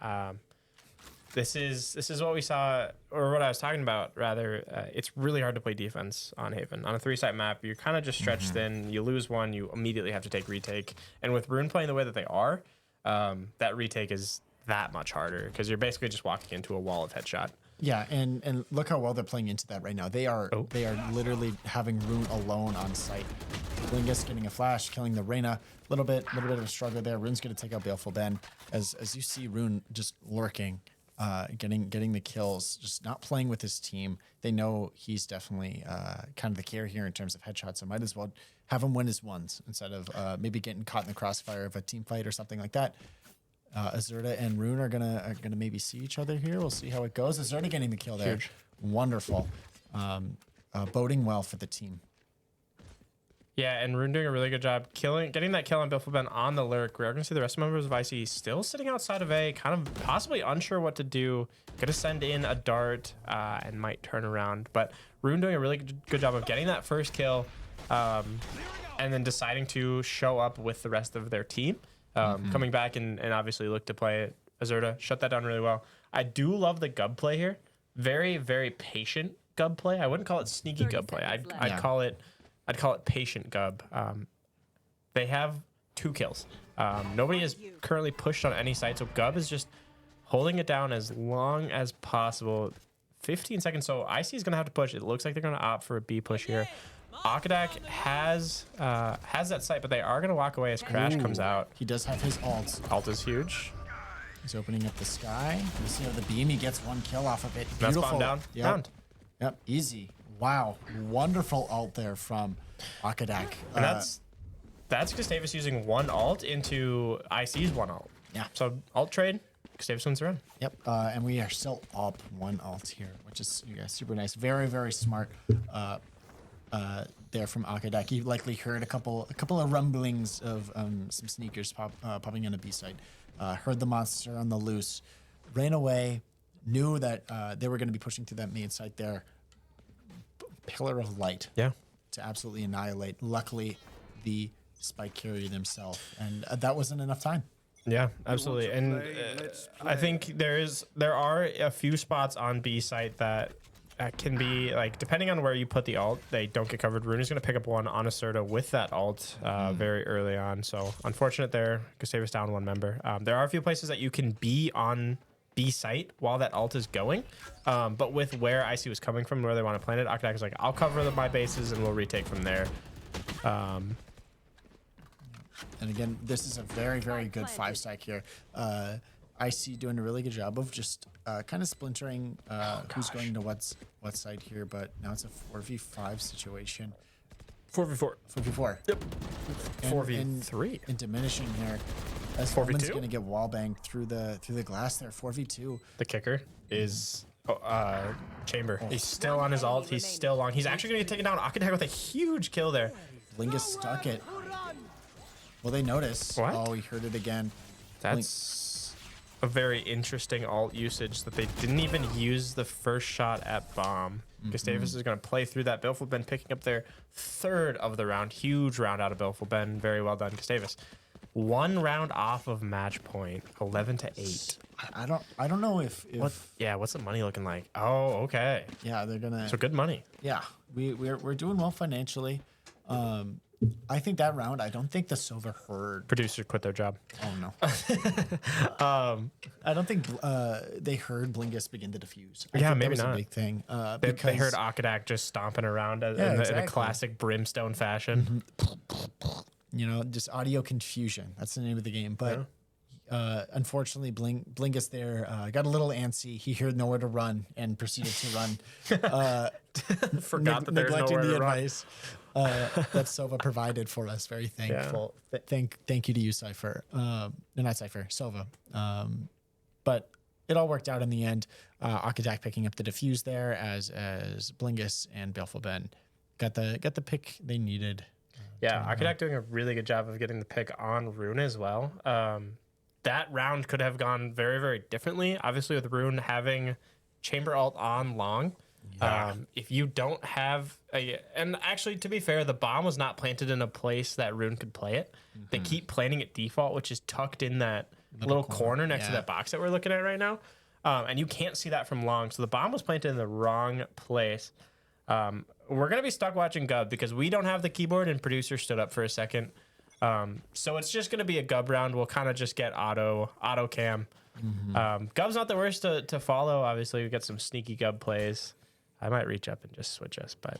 S2: This is what we saw, or what I was talking about, rather. It's really hard to play defense on Haven. On a 3-site map, you're kind of just stretched thin. You lose one, you immediately have to take retake. And with Rune playing the way that they are, that retake is that much harder because you're basically just walking into a wall of headshot.
S1: Yeah, and look how well they're playing into that right now. They are literally having Rune alone on site. Blingus getting a flash, killing the Reyna. Little bit of a struggle there. Rune's gonna take out Baleful Ben. As you see Rune just lurking, getting the kills, just not playing with his team. They know he's definitely kind of the carry here in terms of headshots, so might as well have him win his ones instead of maybe getting caught in the crossfire of a team fight or something like that. Azurda and Rune are gonna maybe see each other here. We'll see how it goes. Azurda getting the kill there.
S2: Huge.
S1: Wonderful. Boding well for the team.
S2: Yeah, and Rune doing a really good job getting that kill on Baleful Ben on the lurk. We are going to see the rest of the members of IC still sitting outside of A, kind of possibly unsure what to do. Going to send in a dart and might turn around. But Rune doing a really good job of getting that first kill and then deciding to show up with the rest of their team. Coming back and obviously look to play it. Azurda shut that down really well. I do love the Gub play here. Very, very patient Gub play. I wouldn't call it sneaky Gub play. I'd call it patient Gub. They have 2 kills. Nobody is currently pushed on any site, so Gub is just holding it down as long as possible. 15 seconds, so IC is going to have to push. It looks like they're going to opt for a B push here. Akadak has that site, but they are going to walk away as Crash comes out.
S1: He does have his ult.
S2: Ult is huge.
S1: He's opening up the sky. You see how the beam, he gets 1 kill off of it.
S2: That's
S1: Beautiful.
S2: bomb down.
S1: Yep.
S2: Downed.
S1: Yep, easy. Wow, wonderful ult there from Akadak.
S2: And that's Gustavus using 1 ult into IC's 1 ult.
S1: Yeah.
S2: So ult trade, Gustavus wins the round.
S1: Yep, and we are still up 1 ult here, which is super nice. Very, very smart there from Akadak. He likely heard a couple of rumblings of some sneakers popping in a B site. Heard the monster on the loose, ran away, knew that they were going to be pushing through that main site there. Pillar of light.
S2: Yeah.
S1: To absolutely annihilate. Luckily, the spike carrier themselves, and that wasn't enough time.
S2: Yeah, absolutely. And I think there are a few spots on B site that can be like, depending on where you put the ult, they don't get covered. Rune is going to pick up one on Acerta with that ult very early on. So unfortunate there. Gustavus down one member. There are a few places that you can be on B site while that ult is going. But with where IC was coming from, where they want to plant it, Akadak is like, I'll cover my bases and we'll retake from there.
S1: And again, this is a very, very good 5-stack here. IC doing a really good job of just kind of splintering who's going to what side here, but now it's a 4v5 situation.
S2: 4v4.
S1: 4v4.
S2: Yep. 4v3.
S1: And diminishing here. As 4v2 going to get wall banged through the glass there. 4v2.
S2: The kicker is Chamber. He's still on his ult. He's still long. He's actually going to get taken down. Akadak with a huge kill there.
S1: Blingus stuck it. Well, they notice.
S2: What?
S1: Oh, he heard it again.
S2: That's a very interesting ult usage that they didn't even use the first shot at bomb. Gustavus is going to play through that. Bilful picking up their third of the round. Huge round out of Bilful. Very well done, Gustavus. 1 round off of match point. 11-8.
S1: I don't know if
S2: what's the money looking like? Oh, okay.
S1: Yeah, they're gonna.
S2: So good money.
S1: Yeah, we're doing well financially. I think that round, I don't think the Sova heard.
S2: Producer quit their job.
S1: Oh no. I don't think they heard Blingus begin to defuse. I think
S2: maybe
S1: that was
S2: not.
S1: a big thing.
S2: They heard Akadak just stomping around in a classic brimstone fashion.
S1: You know, just audio confusion. That's the name of the game. But unfortunately, Blingus there got a little antsy. He heard nowhere to run and proceeded to run.
S2: Forgot that there's nowhere to run.
S1: Advice that Sova provided for us. Very thankful.
S2: Yeah.
S1: Thank you to you, Cypher. Not Cypher, Sova. But it all worked out in the end. Akadak picking up the defuse there as Blingus and Baleful Ben got the pick they needed.
S2: Yeah, Akadak doing a really good job of getting the pick on Rune as well. That round could have gone very, very differently. Obviously, with Rune having Chamber ult on long. If you don't have and actually, to be fair, the bomb was not planted in a place that Rune could play it. They keep planting it default, which is tucked in that little corner next to that box that we're looking at right now. And you can't see that from long. So the bomb was planted in the wrong place. We're going to be stuck watching Gub because we don't have the keyboard, and producer stood up for a second. So it's just going to be a Gub round. We'll kind of just get auto cam. Gub's not the worst to follow. Obviously, we got some sneaky Gub plays. I might reach up and just switch us, but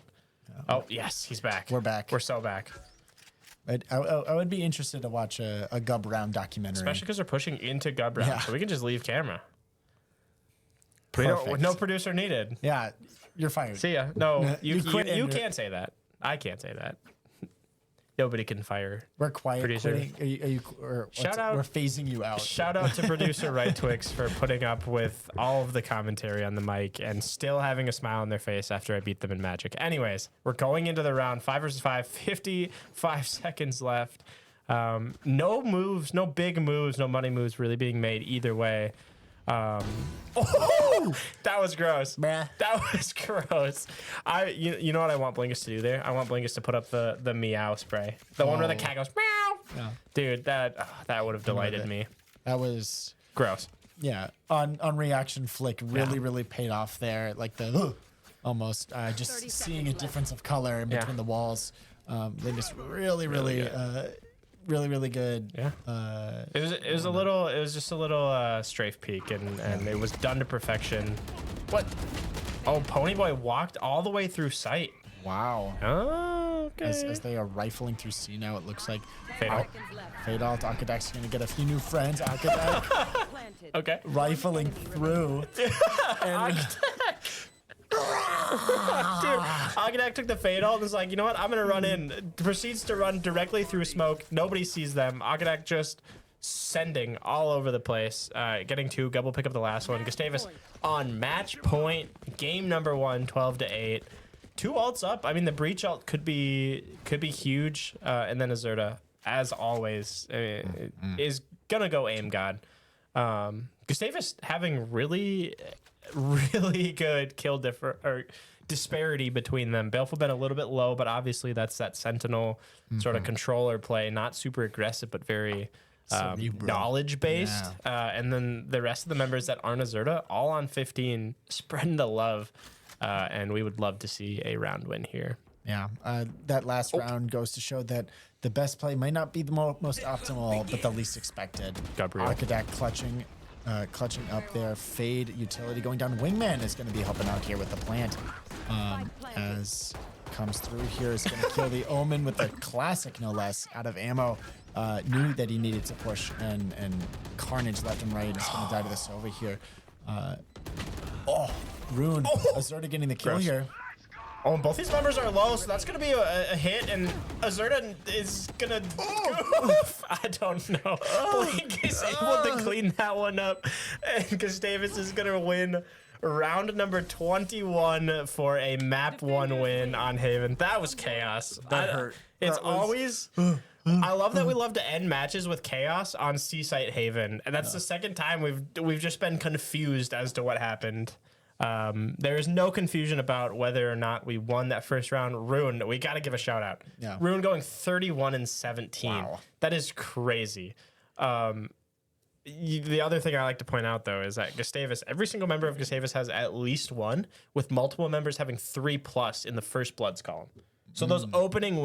S2: oh yes, he's back.
S1: We're back.
S2: We're so back.
S1: I would be interested to watch a Gub round documentary,
S2: especially because they're pushing into Gub round, so we can just leave camera.
S1: Perfect.
S2: No producer needed.
S1: Yeah, you're fired.
S2: See ya. No, you can't say that. I can't say that. Nobody can fire.
S1: We're quiet.
S2: Producer.
S1: Shout out. We're phasing you out.
S2: Shout out to producer Right Twix for putting up with all of the commentary on the mic and still having a smile on their face after I beat them in Magic. Anyways, we're going into the round 5 versus 5. 55 seconds left. No moves, no big moves, no money moves really being made either way. That was gross.
S1: Bruh.
S2: That was gross. You know what I want Blingus to do there? I want Blingus to put up the meow spray. The one where the cat goes meow.
S1: Yeah.
S2: Dude, that would have delighted me.
S1: That was
S2: Gross.
S1: Yeah. On reaction flick really paid off there. Like the almost just seeing a difference of color in between the walls. They just really good.
S2: Yeah. It was just a little strafe peek, and it was done to perfection. What? Oh, Ponyboy walked all the way through sight.
S1: Wow.
S2: Oh, okay.
S1: As they are rifling through C now, it looks like
S2: Fatal.
S1: Fatal. Akadak's gonna get a few new friends. Akadak
S2: Okay.
S1: rifling through. And
S2: Dude, Akadak took the fatal and was like, you know what? I'm going to run in. Proceeds to run directly through smoke. Nobody sees them. Akadak just sending all over the place. Getting 2. Gub will pick up the last one. Gustavus on match point. Game number 1, 12-8. 2 ults up. I mean, the breach ult could be huge, and then Azurta, as always, is gonna go aim god. Gustavus having really good kill disparity between them. Baleful been a little bit low, but obviously that's that Sentinel sort of controller play, not super aggressive, but very knowledge based. And then the rest of the members that aren't Azurta, all on 15, spreading the love. And we would love to see a round win here.
S1: Yeah, that last round goes to show that the best play might not be the most optimal, but the least expected.
S2: Gabriel.
S1: Architect clutching up there. Fade utility going down. Wingman is going to be helping out here with the plant. As comes through here, is going to kill the Omen with a classic, no less, out of ammo. Knew that he needed to push and carnage left and right. Is going to die to the Sova here. Rune. Azurta getting the kill here.
S2: Oh, and both these members are low, so that's going to be a hit, and Azurta is going to goof. I don't know. Blink is able to clean that one up, and Gustavus is going to win round number 21 for a map 1 win on Haven. That was chaos.
S1: That hurt.
S2: It's always... I love that we love to end matches with chaos on C-Site Haven, and that's the second time we've just been confused as to what happened. There is no confusion about whether or not we won that first round. Rune, we got to give a shout out.
S1: Yeah.
S2: Rune going 31-17.
S1: Wow.
S2: That is crazy. The other thing I like to point out, though, is that Gustavus, every single member of Gustavus has at least one, with multiple members having 3+ in the first Bloods column. So those opening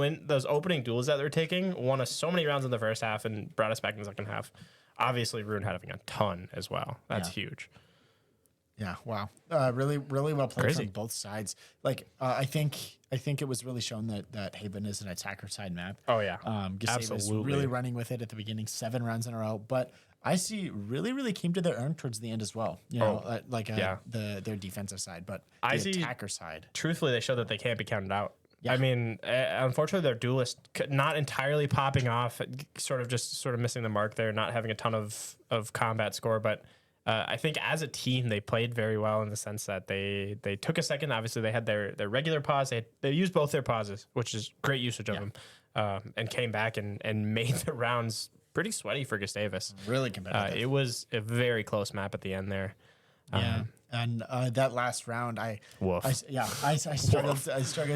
S2: duels that they're taking won us so many rounds in the first half and brought us back in the second half. Obviously, Rune having a ton as well. That's huge.
S1: Yeah, wow. Really well played
S2: Crazy.
S1: from both sides. Like, I think it was really shown that Haven is an attacker side map.
S2: Oh, yeah.
S1: Gustavus
S2: Absolutely.
S1: really running with it at the beginning, 7 rounds in a row. But IC really came to their own towards the end as well. You know, their defensive side, but the
S2: IC
S1: attacker side.
S2: Truthfully, they show that they can't be counted out.
S1: Yeah.
S2: I mean, unfortunately, their duelist not entirely popping off, sort of missing the mark there, not having a ton of combat score. But I think as a team, they played very well in the sense that they took a second. Obviously, they had their regular pause. They used both their pauses, which is great usage of them, and came back and made the rounds pretty sweaty for Gustavus.
S1: Really competitive.
S2: It was a very close map at the end there.
S1: Yeah. And that last round, I struggled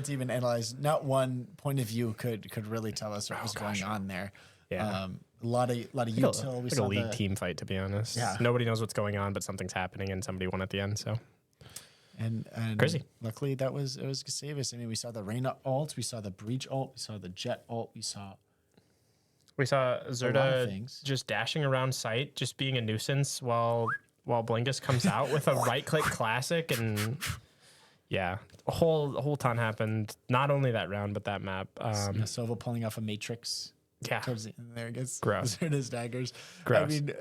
S1: to even analyze. Not one point of view could really tell us what was going on there.
S2: Yeah.
S1: A lot of util. We
S2: like
S1: saw
S2: a league team fight, to be honest.
S1: Yeah.
S2: Nobody knows what's going on, but something's happening, and somebody won at the end. So
S1: and
S2: crazy.
S1: Luckily, it was Gustavus. I mean, we saw the Reyna ult, we saw the Breach ult, we saw the Jet ult, we saw
S2: Zerda just dashing around site, just being a nuisance while Blinkus comes out with a right-click classic, and yeah, a whole ton happened. Not only that round, but that map.
S1: Sova pulling off a Matrix.
S2: Yeah.
S1: Towards the end there, I guess.
S2: Gross.
S1: His daggers.
S2: Gross.
S1: I mean,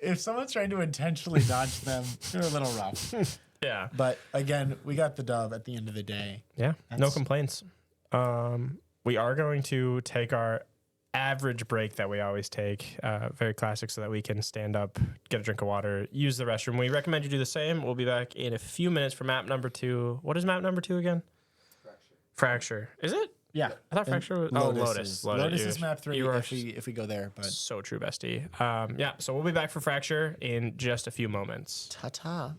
S1: if someone's trying to intentionally dodge them, they're a little rough.
S2: Yeah.
S1: But again, we got the dub at the end of the day.
S2: Yeah. No complaints. We are going to take our average break that we always take, very classic, so that we can stand up, get a drink of water, use the restroom. We recommend you do the same. We'll be back in a few minutes for map number 2. What is map number 2 again? Fracture. Is it?
S1: Yeah.
S2: I thought Fracture was... Lotus.
S1: Lotus is map 3 if we go there. But
S2: so true, bestie. Yeah, so we'll be back for Fracture in just a few moments.
S1: Ta-ta.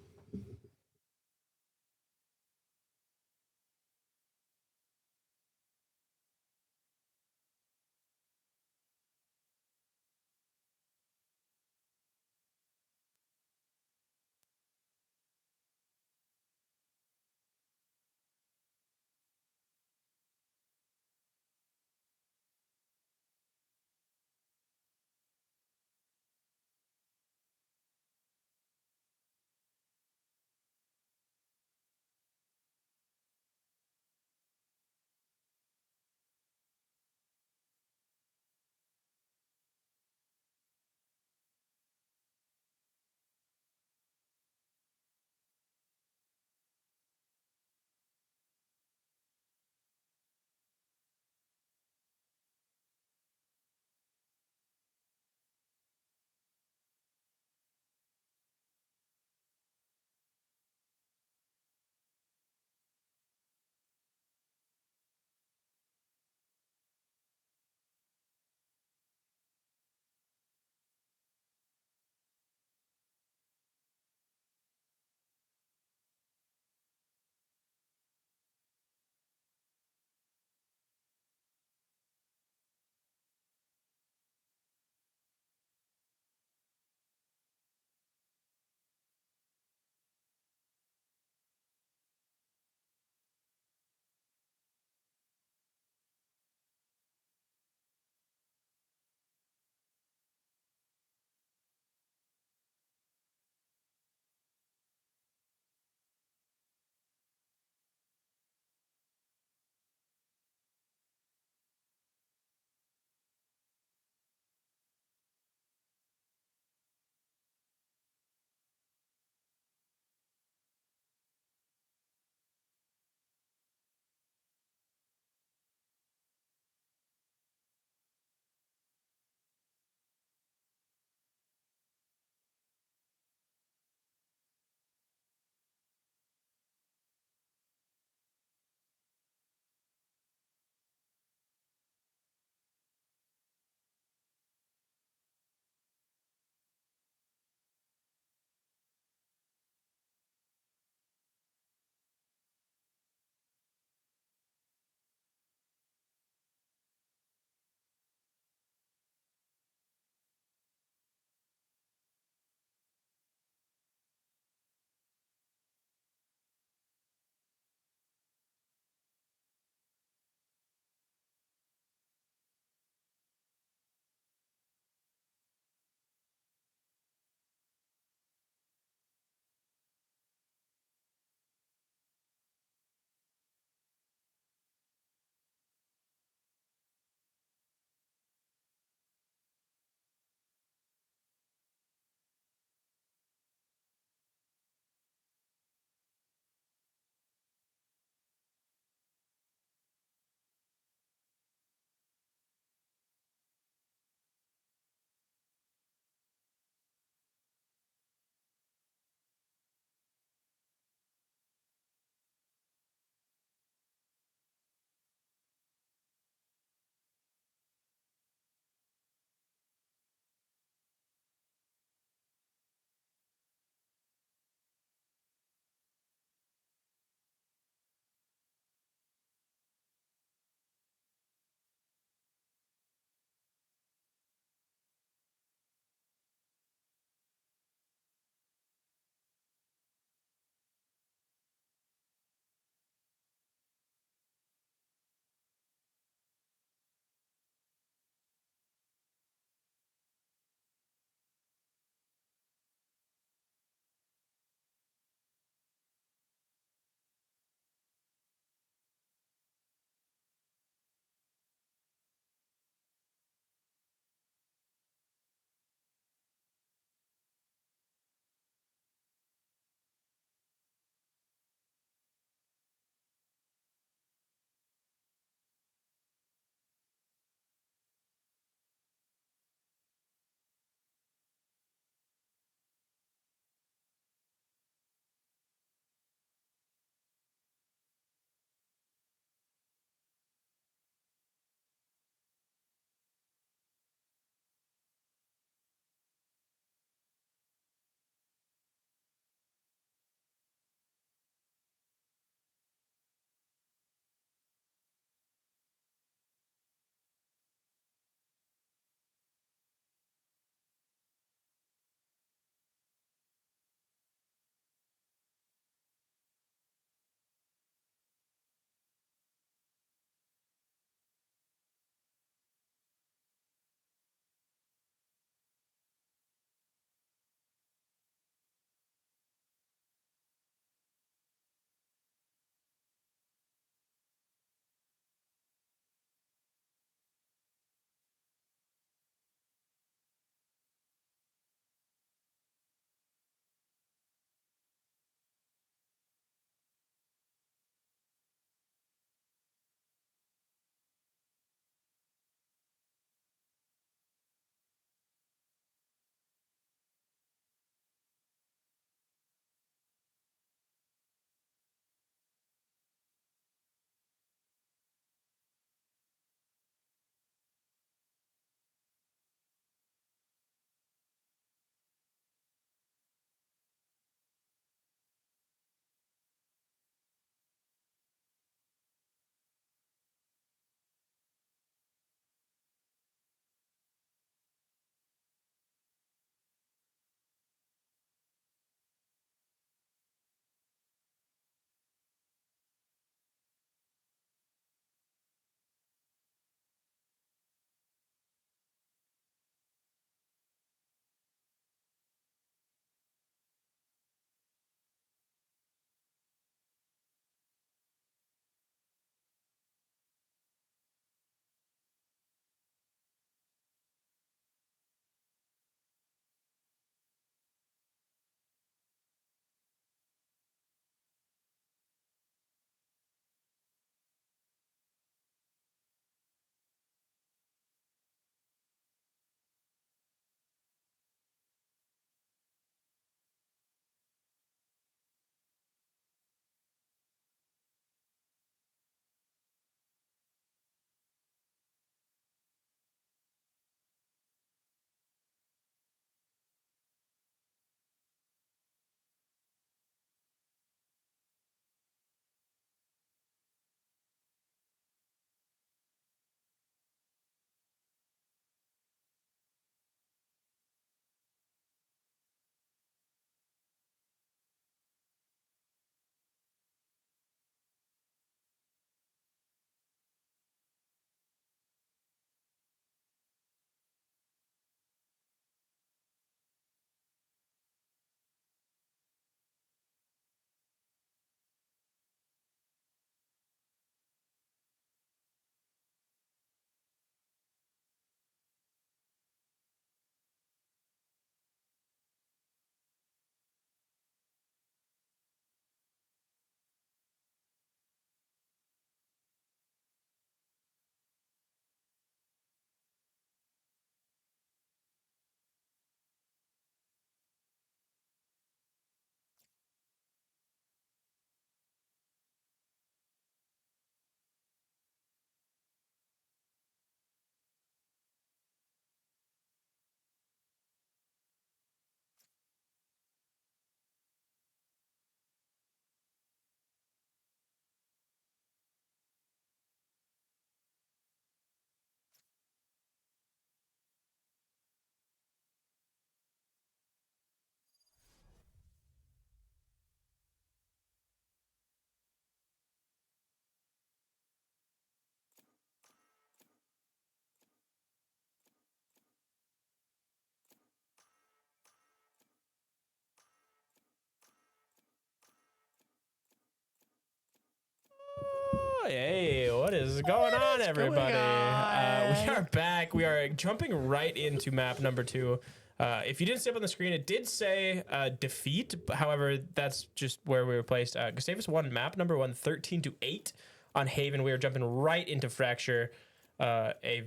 S2: Hey, what is going on, everybody? We are back. We are jumping right into map number 2. If you didn't see up on the screen, it did say defeat. However, that's just where we were placed. Gustavus won map number 1, 13-8 on Haven. We are jumping right into Fracture. A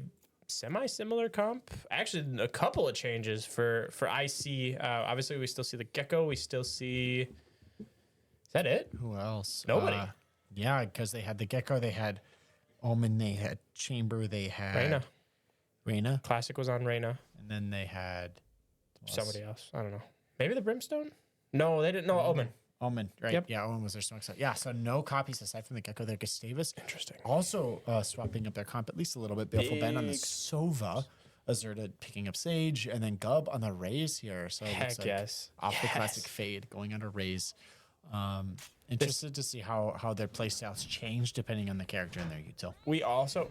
S2: semi-similar comp. Actually, a couple of changes for IC. Obviously, we still see the Gecko. We still see... Is that it?
S1: Who else?
S2: Nobody.
S1: Yeah, because they had the Gecko, they had Omen, they had Chamber, they had Reyna.
S2: Classic was on Reyna.
S1: And then they had
S2: Somebody else. I don't know. Maybe the Brimstone? No, they didn't. No, Omen.
S1: Omen, right?
S2: Yep.
S1: Yeah, Omen was their smoke set. Yeah, so no copies aside from the Gecko there. Gustavus.
S2: Interesting.
S1: Also swapping up their comp at least a little bit. Baleful Ben on the Sova. Azurta picking up Sage. And then Gub on the Raze here. So it
S2: Heck
S1: looks like
S2: yes.
S1: off the classic fade, going under Raze. Interested to see how their playstyles change depending on the character and their util.
S2: We also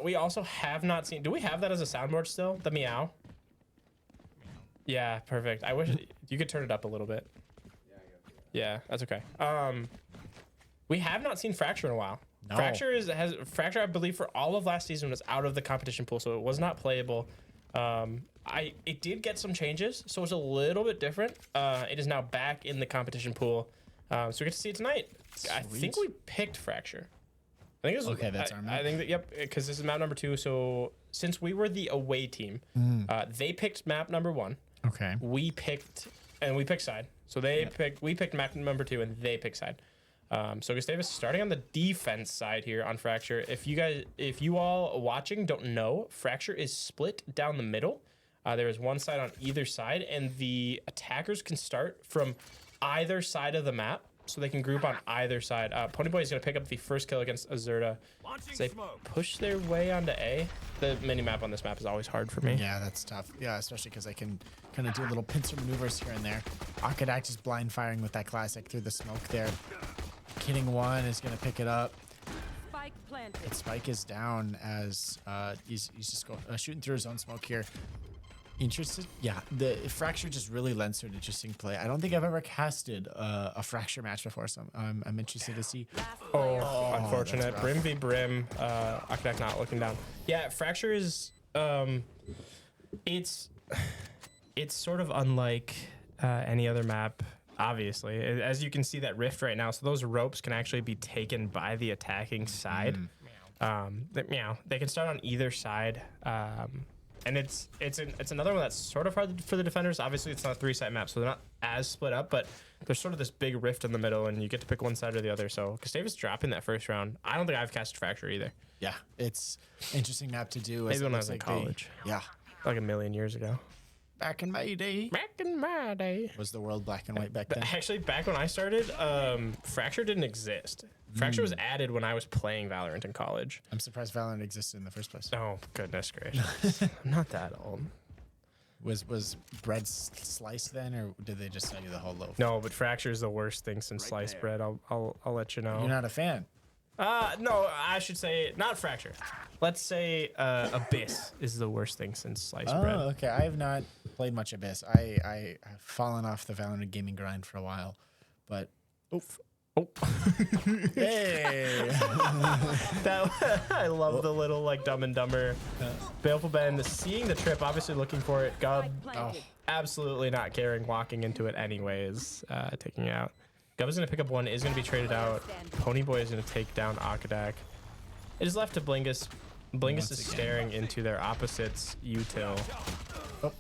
S2: we also have not seen. Do we have that as a soundboard still? The meow. Yeah, perfect. I wish you could turn it up a little bit. Yeah, that's okay. We have not seen Fracture in a while.
S1: No.
S2: Fracture, I believe, for all of last season was out of the competition pool, so it was not playable. It did get some changes, so it's a little bit different. It is now back in the competition pool. So we get to see it tonight. Sweet. I think we picked Fracture. I think this was,
S1: okay, that's our map.
S2: I think that, yep, because this is map number 2. So since we were the away team, they picked map number 1.
S1: Okay.
S2: We picked side. So we picked map number 2, and they picked side. So Gustavus starting on the defense side here on Fracture. If you all watching don't know, Fracture is split down the middle. There is one side on either side, and the attackers can start from either side of the map, so they can group on either side. Ponyboy is going to pick up the first kill against Azurta. So they push their way onto A. The mini map on this map is always hard for me.
S1: Yeah, that's tough. Yeah, especially because I can kind of do little pincer maneuvers here and there. Akadak just blind firing with that classic through the smoke there. Kidding one is going to pick it up.
S4: Spike planted.
S1: But Spike is down as he's just shooting through his own smoke here. Interested? Yeah, the Fracture just really lends to an interesting play. I don't think I've ever casted a Fracture match before, so I'm interested to see.
S2: Oh, unfortunate. Brim v Brim. Akadak not looking down. Yeah, Fracture is it's sort of unlike any other map. Obviously, as you can see that rift right now, so those ropes can actually be taken by the attacking side. They can start on either side. And it's another one that's sort of hard for the defenders. Obviously, it's not a 3-side map, so they're not as split up, but there's sort of this big rift in the middle, and you get to pick one side or the other. So Gustavus dropping that first round. I don't think I've cast Fracture either.
S1: Yeah, it's interesting map to do.
S2: Maybe when I was in college.
S1: Yeah.
S2: Like a million years ago.
S1: Back in my day.
S2: Back in my day.
S1: Was the world black and white back then?
S2: Actually, back when I started, Fracture didn't exist. Fracture was added when I was playing Valorant in college.
S1: I'm surprised Valorant existed in the first place.
S2: Oh, goodness gracious. I'm not that old.
S1: Was bread sliced then, or did they just sell you the whole loaf?
S2: No, but Fracture is the worst thing since sliced bread. I'll let you know.
S1: You're not a fan?
S2: No, I should say not Fracture. Let's say Abyss is the worst thing since sliced bread.
S1: Oh, okay. I have not played much Abyss. I have fallen off the Valorant gaming grind for a while, but oof.
S2: Oh,
S1: hey!
S2: I love the little like Dumb and Dumber. Baleful Ben seeing the trip, obviously looking for it. Gub, absolutely not caring, walking into it anyways, taking it out. Gub is going to pick up one, is going to be traded out. Ponyboy is going to take down Akadak. It is left to Blingus. Blingus is staring into their opposites util.
S1: Oh.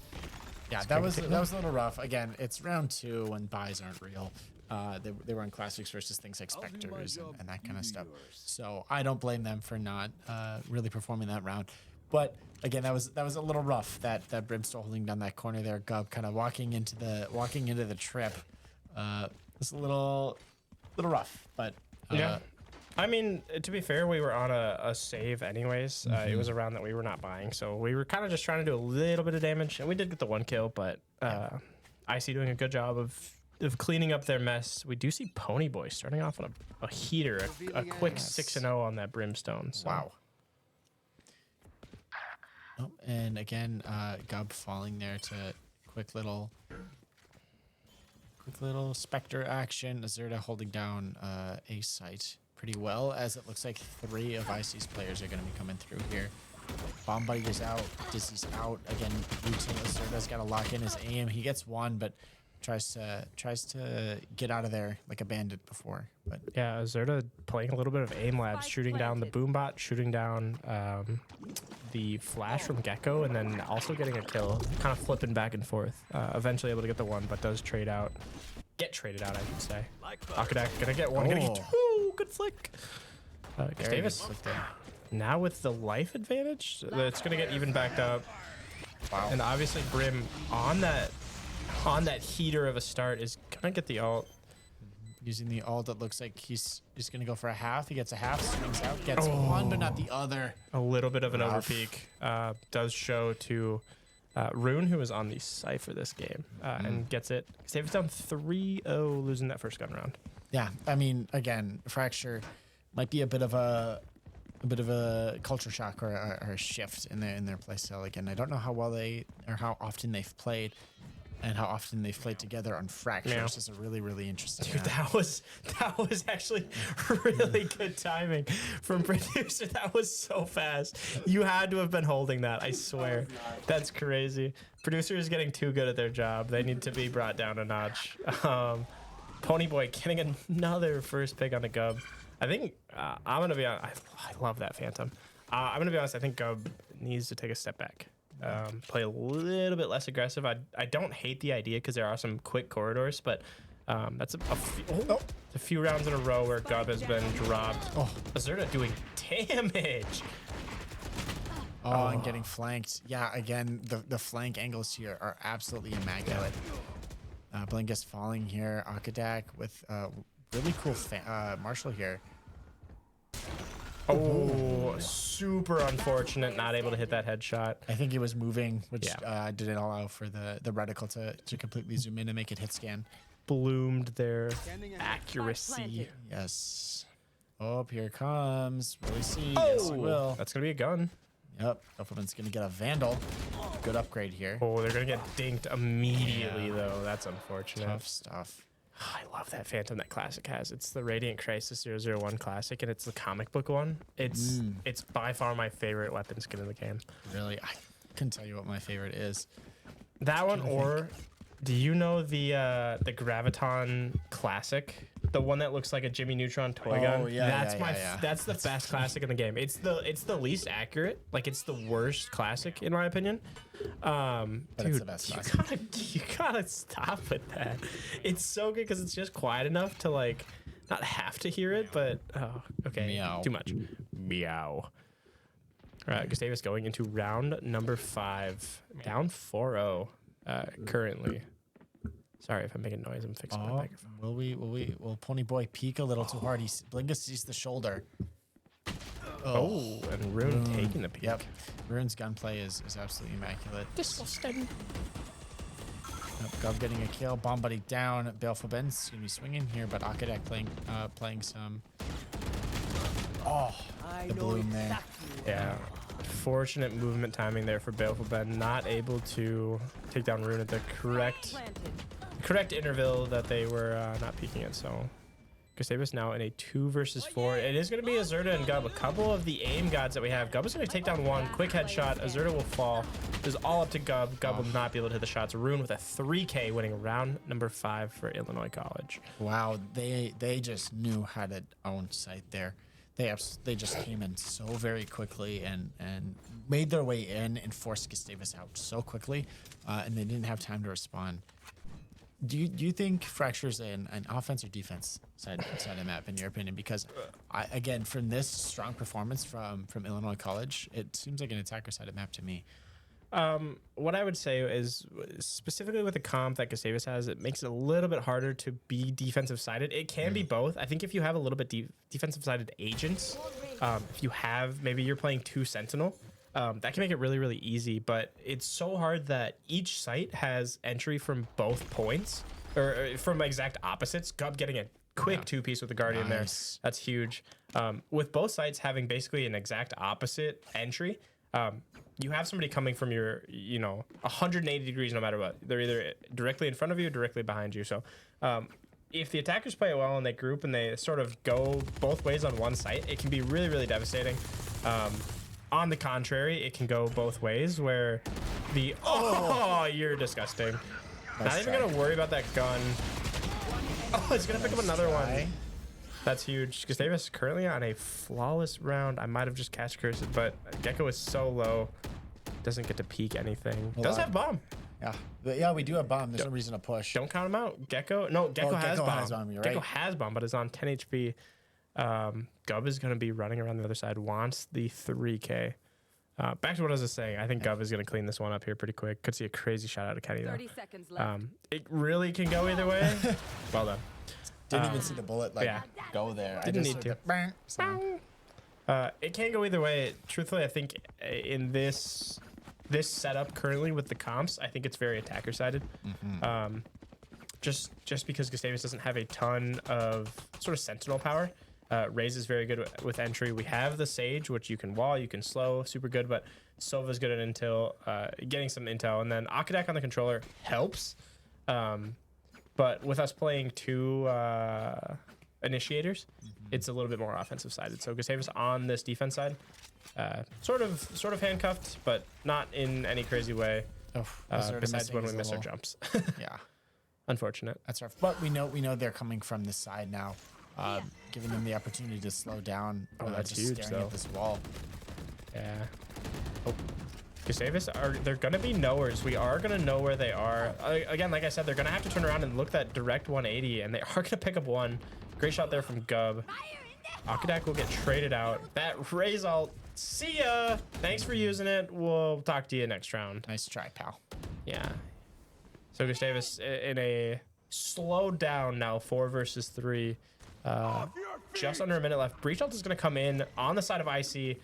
S1: Yeah, that was a little rough. Again, it's round 2 when buys aren't real. They were in classics versus things like Spectres and that kind of stuff. So I don't blame them for not really performing that round. But again, that was a little rough. That Brimstone holding down that corner there. Gub kind of walking into the trip. It's a little rough, but
S2: yeah. I mean, to be fair, we were on a save anyways. It was a round that we were not buying, so we were kind of just trying to do a little bit of damage, and we did get the 1 kill. But IC doing a good job of cleaning up their mess. We do see Ponyboy starting off on a heater, a quick 6-0 on that Brimstone. So.
S1: Wow. Oh, and again, Gub falling there to quick little Spectre action. Azurta holding down a site pretty well, as it looks like 3 of IC's players are going to be coming through here. Bomb Buddy is out. Dizzy's out. Again, Lieutenant Azurda's got to lock in his aim. He gets one, but tries to get out of there like a bandit before. But
S2: yeah, Azurda playing a little bit of aim labs, shooting down the boombot, shooting down the flash from Gecko, and then also getting a kill, kind of flipping back and forth. Eventually able to get the one, but does trade out. Get traded out, I should say. Akadak gonna get one, gonna get two. Good flick. Davis now with the life advantage, it's gonna get even backed up.
S1: wow.
S2: And obviously Brim on that heater of a start is gonna get the ult.
S1: Using the ult, it looks like he's just gonna go for a half. He gets a half, swings out, gets one, but not the other.
S2: A little bit of an overpeak does show to Rune, who is on the Cypher this game, and gets it. Saves down 3-0, losing that first gun round.
S1: Yeah, I mean, again, Fracture might be a bit of a culture shock or a shift in their playstyle. Again, I don't know how well they or how often they've played, and how often they've played together on Fracture.
S2: Yeah.
S1: This is a really interesting.
S2: Dude, that was actually really good timing from producer. That was so fast. You had to have been holding that. I swear, that's crazy. Producer is getting too good at their job. They need to be brought down a notch. Ponyboy getting another first pick on the Gub. I think I'm gonna be honest. I love that Phantom. I'm gonna be honest. I think Gub needs to take a step back. Play a little bit less aggressive. I don't hate the idea because there are some quick corridors, but that's a few rounds in a row where Gub has been dropped. Azurda doing damage.
S1: And getting flanked. Yeah, again, the flank angles here are absolutely immaculate. Blinkus falling here. Akadak with really cool Marshall here.
S2: Oh, super unfortunate. Not able to hit that headshot.
S1: I think he was moving, which didn't allow for the reticle to completely zoom in and make it hit scan.
S2: Bloomed their accuracy.
S1: Yes. Oh, here it comes. Really see. Yes, he will.
S2: That's going to be a gun.
S1: Yep. Elfman's going to get a Vandal. Good upgrade here.
S2: Oh, they're going to get dinked immediately, though. That's unfortunate.
S1: Tough stuff.
S2: I love that Phantom that Classic has. It's the Radiant Crisis 001 Classic, and it's the comic book one. It's by far my favorite weapon skin in the game.
S1: Really? I couldn't tell you what my favorite is.
S2: That one, or do you know the Graviton Classic? The one that looks like a Jimmy Neutron toy gun.
S1: Yeah,
S2: that's the best classic in the game. It's the least accurate. Like, it's the worst classic in my opinion.
S1: But
S2: dude,
S1: it's the best classic.
S2: you gotta stop with that. It's so good because it's just quiet enough to like not have to hear it, but okay,
S1: Meow.
S2: too much. Meow. All right, Gustavus going into round number 5, down 4-0 currently. Sorry if I'm making noise. I'm fixing my microphone.
S1: Will Ponyboy peek a little too hard? Blinkus sees the shoulder.
S2: Oh, and Rune taking the peek.
S1: Yep. Rune's gunplay is absolutely immaculate.
S2: Disgusting.
S1: Gov getting a kill. Bomb Buddy down. Baleful Ben's gonna be swinging here, but Akadak playing some. The bloom there.
S2: Yeah. Fortunate movement timing there for Baleful Ben. Not able to take down Rune at the correct interval that they were not peeking at. So Gustavus now in a 2 versus 4. It is going to be Azurda and Gub. A couple of the aim gods that we have. Gub is going to take down one. Quick headshot. Azurda will fall. It is all up to Gub. Gub will not be able to hit the shots. Rune with a 3K winning round number 5 for Illinois College.
S1: Wow, they just knew how to own site there. They just came in so very quickly and made their way in and forced Gustavus out so quickly, and they didn't have time to respond. Do you think Fracture's an offense or defense side of the map in your opinion? Because again, from this strong performance from Illinois College, it seems like an attacker side of the map to me.
S2: What I would say is specifically with the comp that Gustavus has, it makes it a little bit harder to be defensive sided. It can be both. I think if you have a little bit defensive sided agents, if you have, maybe you're playing 2 Sentinel, that can make it really easy, but it's so hard that each site has entry from both points or from exact opposites. Gub getting a quick 2-piece with the Guardian there. That's huge. With both sites having basically an exact opposite entry, you have somebody coming from your, 180 degrees no matter what. They're either directly in front of you or directly behind you. So if the attackers play it well and they group and they sort of go both ways on one site, it can be really, really devastating. On the contrary, it can go both ways where the, you're disgusting. Not even gonna worry about that gun. Oh, he's gonna pick up another one. That's huge. Gustavus currently on a flawless round. I might have just catch cursed, but Gecko is so low. Doesn't get to peek anything. Does have bomb.
S1: Yeah. But yeah, we do have bomb. There's no reason to push.
S2: Don't count him out. Gecko. No, Gecko has
S1: Gecko
S2: bomb.
S1: has bomb, you're
S2: Gecko
S1: right.
S2: has bomb, but is on 10 HP. Gub is going to be running around the other side. Wants the 3K. Back to what I was just saying. I think Gub is going to clean this one up here pretty quick. Could see a crazy shot out of Kenny, though.
S4: 30 seconds left.
S2: It really can go either way. Well done.
S1: Didn't even see the bullet go there.
S2: Didn't need to. It can go either way. Truthfully, I think in this setup currently with the comps, I think it's very attacker sided. Just because Gustavus doesn't have a ton of sort of sentinel power. Raze is very good with entry. We have the Sage, which you can wall, you can slow, super good, but Sova's good at intel, getting some intel, and then Akadak on the controller helps. But with us playing two initiators, it's a little bit more offensive sided. So Gustavus on this defense side, sort of handcuffed, but not in any crazy way. Besides when we miss our jumps.
S1: Yeah,
S2: unfortunate.
S1: That's rough. But we know they're coming from this side now, giving them the opportunity to slow down.
S2: That's
S1: just
S2: huge,
S1: staring
S2: though.
S1: at this wall.
S2: Yeah. Oh. Gustavus, they're going to be knowers. We are going to know where they are. Again, like I said, they're going to have to turn around and look that direct 180, and they are going to pick up one. Great shot there from Gub. Akadak will get traded out. That Raze ult. See ya. Thanks for using it. We'll talk to you next round.
S1: Nice try, pal.
S2: Yeah. So Gustavus in a slowed down now 4 versus 3. Just under a minute left. Breach ult is going to come in on the side of IC.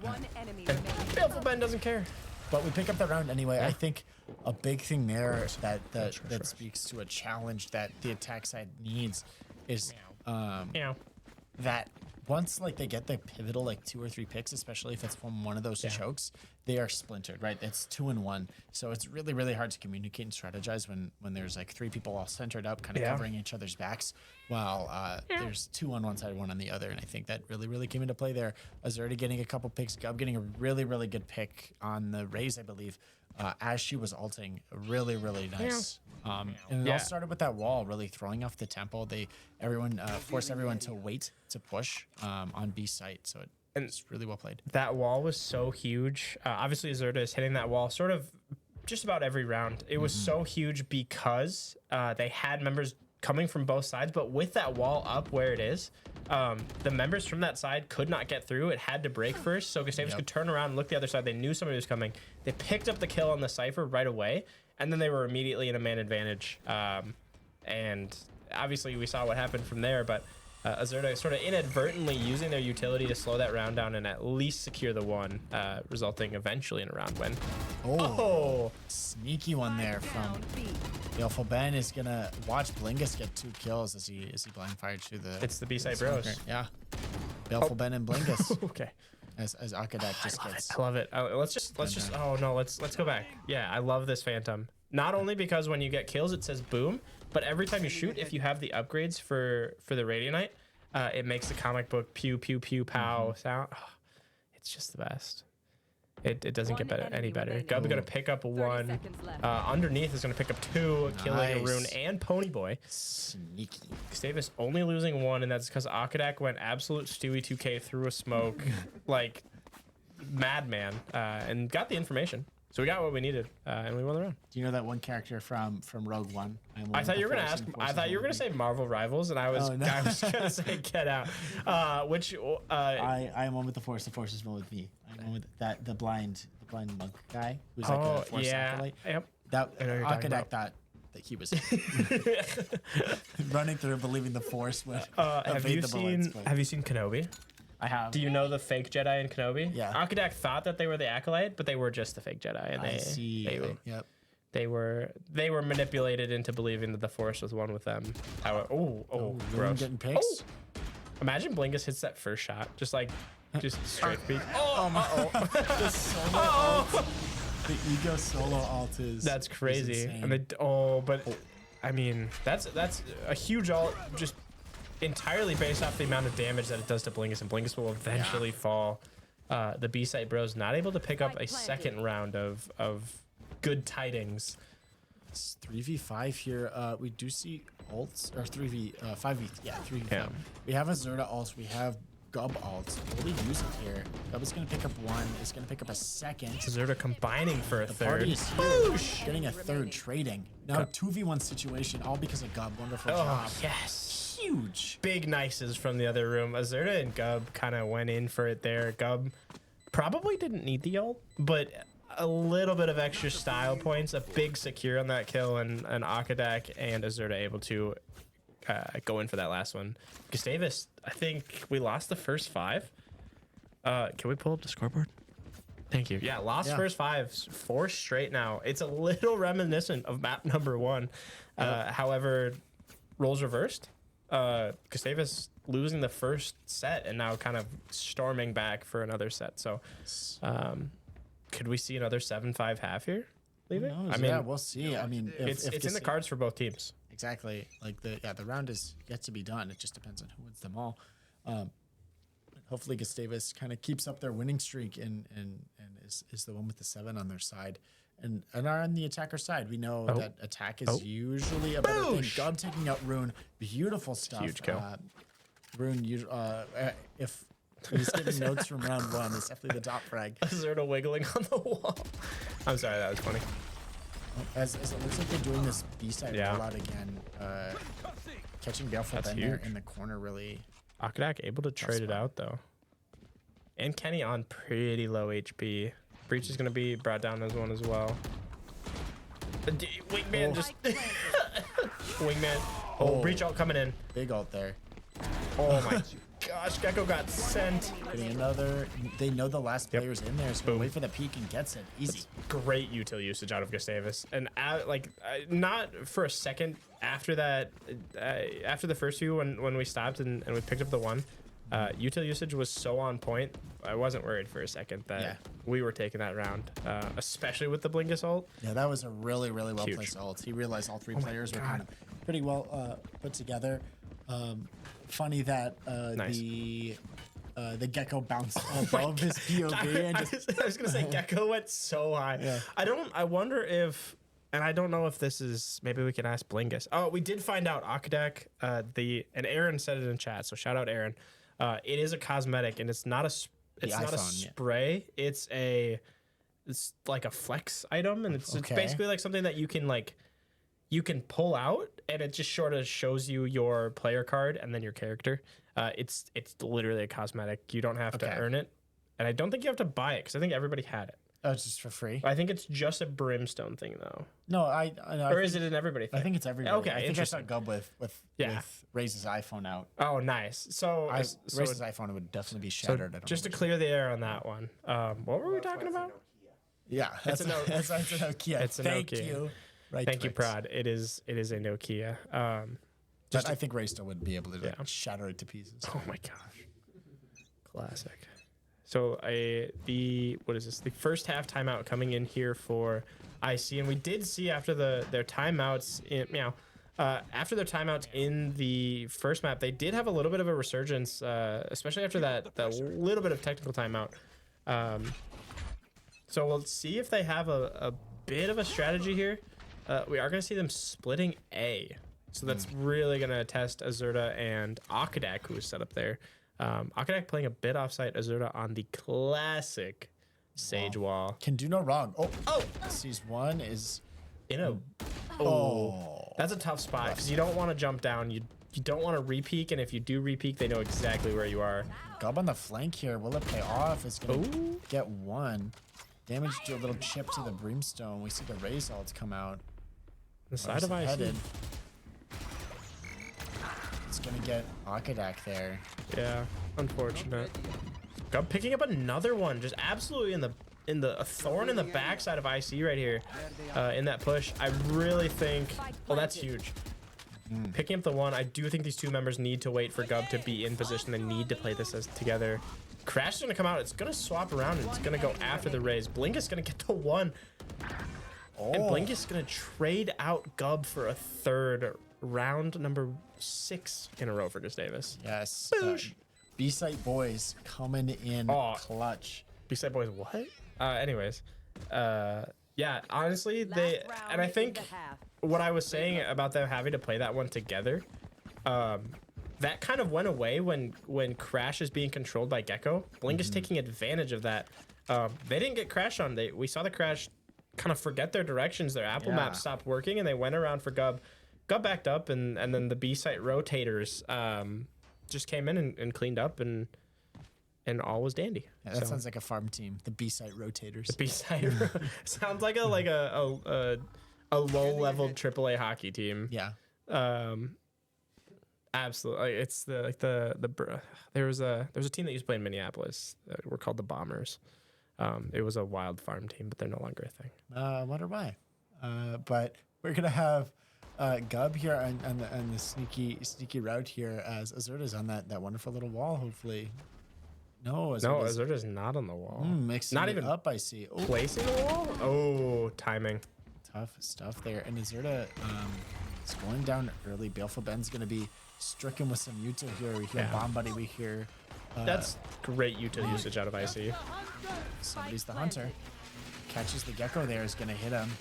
S4: One enemy remaining.
S2: Baleful Ben doesn't care.
S1: But we pick up the round anyway. I think a big thing there that speaks to a challenge that the attack side needs is that once they get the pivotal 2 or 3 picks, especially if it's from one of those chokes, they are splintered, right? It's 2 and 1. So it's really, really hard to communicate and strategize when there's 3 people all centered up, kind of covering each other's backs, while there's 2 on one side, 1 on the other. And I think that really, really came into play there. Azurdi getting a couple picks, Gub getting a really, really good pick on the Raze, I believe, as she was ulting. Really, really nice. And it all started with that wall really throwing off the tempo. Everyone forced everyone to wait to push on B site. So it's really well played.
S2: That wall was so huge. Obviously, Azurda is hitting that wall sort of just about every round. It was so huge because they had members coming from both sides, but with that wall up where it is, the members from that side could not get through. It had to break first, so Gustavus could turn around and look the other side. They knew somebody was coming. They picked up the kill on the Cypher right away, and then they were immediately in a man advantage. And obviously, we saw what happened from there, but Azurda sort of inadvertently using their utility to slow that round down and at least secure the one, resulting eventually in a round win.
S1: Oh, sneaky one there from Baleful Ben is gonna watch Blingus get 2 kills as he blind fired through the.
S2: It's the B-side bros.
S1: Yeah, Baleful Ben and Blingus.
S2: Okay.
S1: As Akadak just gets.
S2: I love it. Let's just. Oh no, let's go back. Yeah, I love this Phantom. Not only because when you get kills it says boom, but every time you shoot, if you have the upgrades for the Radionite, it makes the comic book pew pew pew pow sound. Oh, it's just the best. It doesn't get any better. Gub's gonna pick up 1. Underneath is gonna pick up 2, killing a Rune and Ponyboy.
S1: Sneaky.
S2: Gustavus only losing 1, and that's because Akadak went absolute Stewie 2K through a smoke like madman, and got the information. So we got what we needed, and we won the round.
S1: Do you know that one character from Rogue One?
S2: I thought you were gonna ask. I thought you were gonna say Marvel Rivals, and I was gonna say Get Out.
S1: I am one with the Force. The Force is one with me. I'm one with the blind monk guy who's like a Force acolyte.
S2: Yep.
S1: That Akadak thought that he was running through, believing the Force would evade the bullets.
S2: Have you seen Kenobi?
S1: I have.
S2: Do you know the fake Jedi in Kenobi?
S1: Yeah.
S2: Akadak thought that they were the acolyte, but they were just the fake Jedi, and they were manipulated into believing that the Force was one with them. Gross.
S1: Getting picks.
S2: Oh. Imagine Blingus hits that first shot, just straight peek.
S1: The solo ult. The ego solo ult is.
S2: That's crazy.
S1: Is
S2: and I mean, that's a huge ult, just entirely based off the amount of damage that it does to Blingus, and Blingus will eventually fall. The B-side bros not able to pick up a second round of good tidings.
S1: It's 3v5 here. We do see ults, or 5v, yeah, 3v5.
S2: Yeah.
S1: We have a Zerda ult, we have Gub ult. Will we use it here? Gub is going to pick up one, is going to pick up a second.
S2: Zerda combining for a
S1: The
S2: third.
S1: party is here, getting a third, trading. Now 2v1 situation, all because of Gub. Wonderful job.
S2: Yes.
S1: Huge.
S2: Big nices from the other room. Azurda and Gub kind of went in for it there. Gub probably didn't need the ult, but a little bit of extra style points, a big secure on that kill, and Akadak and Azurda able to go in for that last one. Gustavus, I think we lost the first 5. Can we pull up the scoreboard? Thank you. Yeah, first 5, 4 straight now. It's a little reminiscent of map number 1. However, roles reversed. Gustavus losing the first set and now kind of storming back for another set. So could we see another 7-5 half here? Leave it? I mean,
S1: yeah, we'll see. I mean,
S2: it's in the cards for both teams.
S1: Exactly. Like the round is yet to be done. It just depends on who wins them all. Hopefully Gustavus kind of keeps up their winning streak and is the one with the 7 on their side. And are on the attacker side. We know that attack is usually a better thing. Gub taking out Rune. Beautiful stuff.
S2: Huge kill.
S1: Rune, if he's getting notes from round 1, it's definitely the top frag.
S2: Zerda wiggling on the wall. I'm sorry, that was funny.
S1: As it looks like they're doing this B-side rollout again. Catching Baleful Ben there in the corner really.
S2: Akadak able to trade it out though. And Kenny on pretty low HP. Breach is going to be brought down as one as well. Wingman just... Wingman. Breach ult coming in.
S1: Big ult there.
S2: Oh my gosh, Gecko got sent.
S1: Getting another. They know the last player's in there, so wait for the peek and gets it. Easy.
S2: Great util usage out of Gustavus. And not for a second after that, after the first few when we stopped and we picked up the 1, util usage was so on point. I wasn't worried for a second that we were taking that round, especially with the Blinkus ult.
S1: Yeah, that was a really, really well placed ult. He realized all 3 players were kind of pretty well put together. Funny that the Gecko bounced above his POV and just
S2: I was gonna say Gecko went so high.
S1: Yeah.
S2: I wonder if, and I don't know if this is, maybe we can ask Blingus. Oh, we did find out Akadak, and Aaron said it in chat, so shout out Aaron. It is a cosmetic and it's not a spray. It's like a flex item, and it's basically like something that you can pull out, and it just sort of shows you your player card and then your character. It's literally a cosmetic. You don't have to earn it, and I don't think you have to buy it because I think everybody had it.
S1: Oh, it's just for free.
S2: I think it's just a Brimstone thing though.
S1: No,
S2: or is it an everybody thing?
S1: I think it's everybody.
S2: Okay,
S1: I think I saw Gub with Raze's iPhone out.
S2: Oh, nice. So
S1: Raze's iPhone would definitely be shattered.
S2: Just to clear the air on that one. What were we talking about?
S1: Yeah, that's a Nokia.
S2: It's a
S1: Thank
S2: Nokia.
S1: you. Right.
S2: Thank you, Prod. It is a Nokia.
S1: But I think Ray still would be able to shatter it to pieces.
S2: Oh my gosh, classic. So what is this? The first half timeout coming in here for IC, and we did see after their timeouts after their timeouts in the first map, they did have a little bit of a resurgence, especially after that little bit of technical timeout. So we'll see if they have a bit of a strategy here. We are going to see them splitting A. So that's really going to test Azurda and Akadak, who is set up there. Akadak playing a bit offsite, Azurda on the classic Sage wall.
S1: Can do no wrong. Sees one is
S2: in a... That's a tough spot because you don't want to jump down. You don't want to repeak, and if you do repeak, they know exactly where you are.
S1: Gub on the flank here. Will it pay off? It's going to get 1. Damage to a little chip to the Brimstone. We see the Raze ults come out.
S2: The side of IC.
S1: Headed. It's going to get Akadak there.
S2: Yeah, unfortunate. Gub picking up another one. Just absolutely a thorn in the backside of IC right here in that push. I really think... Oh, that's huge. Picking up the 1. I do think these 2 members need to wait for Gub to be in position. They need to play this together. Crash is going to come out. It's going to swap around, and it's going to go after the Raze. Blink is going to get the 1. And Blink is going to trade out Gub for a third round number 6 in a row for Gustavus.
S1: Yes. B-Site boys coming in clutch.
S2: B-Side boys, what? Anyways, yeah, honestly, and I think what I was saying about them having to play that one together, that kind of went away when Crash is being controlled by Gecko. Blink is taking advantage of that. They didn't get Crash on. We saw the Crash kind of forget their directions. Their Apple map stopped working, and they went around for Gub. Gub backed up, and then the B-Site rotators just came in and cleaned up, and all was dandy.
S1: Yeah, that sounds like a farm team. The B-Site rotators.
S2: The B-Site sounds like a low-level AAA hockey team.
S1: Yeah.
S2: Absolutely. It's there was a team that used to play in Minneapolis. We're called the Bombers. It was a wild farm team, but they're no longer a thing.
S1: I wonder why. But we're gonna have Gub here on the sneaky route here as Azurta's on that wonderful little wall. Hopefully,
S2: Azurta's not on the wall.
S1: Mixing
S2: not
S1: it
S2: even
S1: up. I see. Oh,
S2: placing the wall. Oh, timing.
S1: tough stuff there. And Azurta is going down early. Baleful Ben's gonna be stricken with some Yuta here. We hear Bomb Buddy. We hear.
S2: That's great Yuta usage out of IC.
S1: Somebody's the hunter. Catches the Gecko there. Is gonna hit him.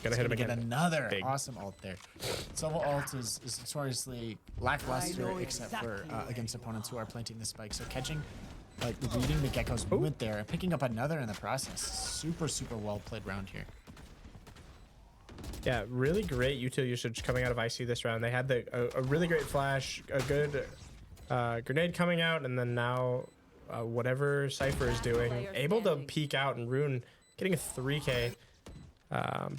S2: Gonna hit him
S1: Get
S2: again.
S1: another
S2: Big.
S1: awesome ult there. Solo ult is notoriously lackluster except for against opponents who are planting the spike. So catching, reading the Gecko's movement there, and picking up another in the process. Super well played round here.
S2: Yeah, really great util usage coming out of IC this round. They had a really great flash, a good grenade coming out, and then now whatever Cypher is doing, able to peek out, and Rune getting a 3K.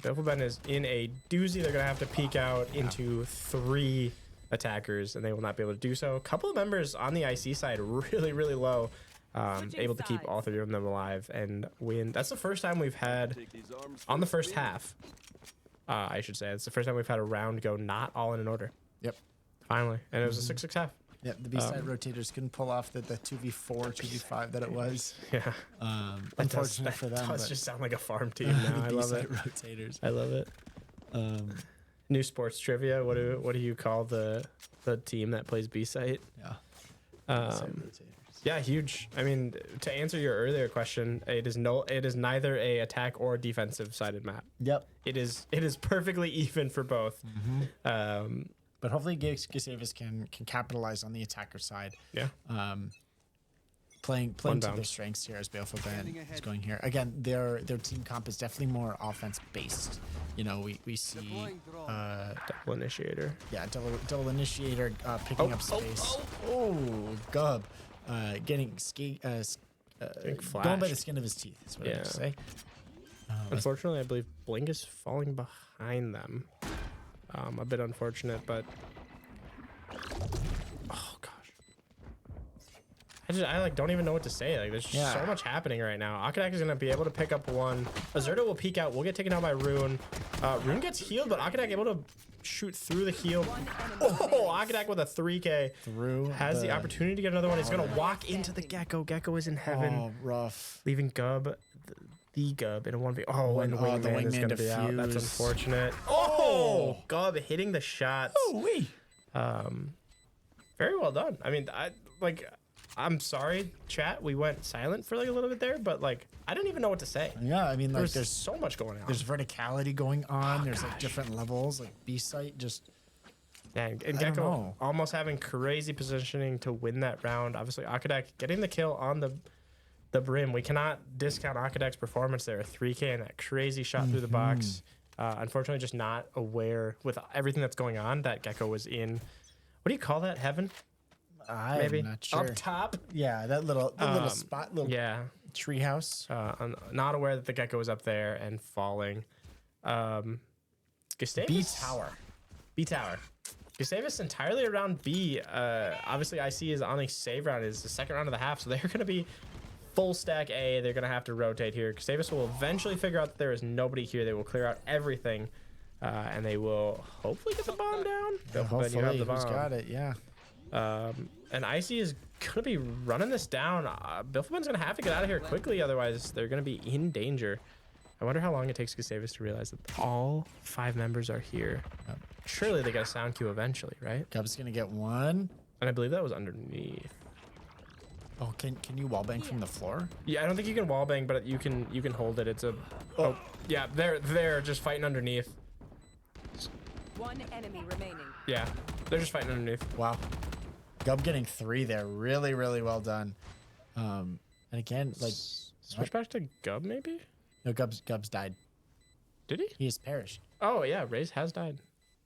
S2: Baleful Ben is in a doozy. They're going to have to peek out into 3 attackers, and they will not be able to do so. A couple of members on the IC side really low, able to keep all 3 of them alive and win. That's the first time we've had, on the first half, I should say, it's the first time we've had a round go not all in an order.
S1: Yep.
S2: Finally. And it was a 6-6 half.
S1: Yep, the B-side rotators couldn't pull off the 2v4, 2v5 that it was.
S2: Yeah.
S1: Unfortunate for them.
S2: That does just sound like a farm team now. I love it.
S1: Rotators.
S2: I love it. New sports trivia. What do you call the team that plays B-site?
S1: Yeah.
S2: Rotators. Yeah, huge. I mean, to answer your earlier question, it is neither a attack or defensive sided map.
S1: Yep.
S2: It is perfectly even for both.
S1: But hopefully Gustavus can capitalize on the attacker side.
S2: Yeah.
S1: Playing to their strengths here as Baleful Ben is going here. Again, their team comp is definitely more offense based. You know, we see
S2: Double initiator.
S1: Yeah, double initiator picking up space. Gub getting going by the skin of his teeth is what I would say.
S2: Unfortunately, I believe Blink is falling behind them. A bit unfortunate, but oh gosh, I don't even know what to say. Like, there's so much happening right now. Akadak is gonna be able to pick up one. Azurta will peek out. We'll get taken out by Rune. Rune gets healed, but Akadak able to shoot through the heal. Oh, Akadak with a 3K has the opportunity to get another one. He's gonna walk into the Gecko. Gecko is in heaven.
S1: Oh, rough.
S2: Leaving Gub. The Gub in a 1v. Oh, and the wingman is going to be out. That's unfortunate. Oh, Gub hitting the shots. Very well done. I mean, I'm sorry, chat. We went silent for a little bit there, but I didn't even know what to say.
S1: Yeah, I mean,
S2: there's so much going on.
S1: There's verticality going on. There's different levels, B-site just.
S2: Yeah, and Gecko almost having crazy positioning to win that round. Obviously, Akadak getting the kill on the brim. We cannot discount Akadak's performance there. A 3K and that crazy shot through the box. Unfortunately, just not aware with everything that's going on that Gecko was in. What do you call that? Heaven?
S1: I'm not sure.
S2: Up top?
S1: Yeah, that little spot, treehouse.
S2: I'm not aware that the Gecko was up there and falling. Gustavus? B tower. Gustavus entirely around B. Obviously, IC is on a save round. It's the second round of the half, so they're going to be full stack A. They're going to have to rotate here. Gustavus will eventually figure out that there is nobody here. They will clear out everything, and they will hopefully get the bomb down.
S1: Hopefully,
S2: you have the bomb.
S1: Who's got it? Yeah.
S2: And IC is going to be running this down. Baleful Ben's going to have to get out of here quickly, otherwise they're going to be in danger. I wonder how long it takes Gustavus to realize that all 5 members are here. Surely they got a sound cue eventually, right?
S1: Gub's gonna get one.
S2: And I believe that was underneath.
S1: Oh, can you wallbang from the floor?
S2: Yeah, I don't think you can wallbang, but you can hold it. It's a yeah, they're just fighting underneath.
S4: One enemy remaining.
S2: Yeah, they're just fighting underneath.
S1: Wow. Gub getting 3 there. Really, really well done. And again, like
S2: Switch back to Gub maybe?
S1: no, Gub's died.
S2: Did he?
S1: He has perished.
S2: Oh yeah, Raze has died.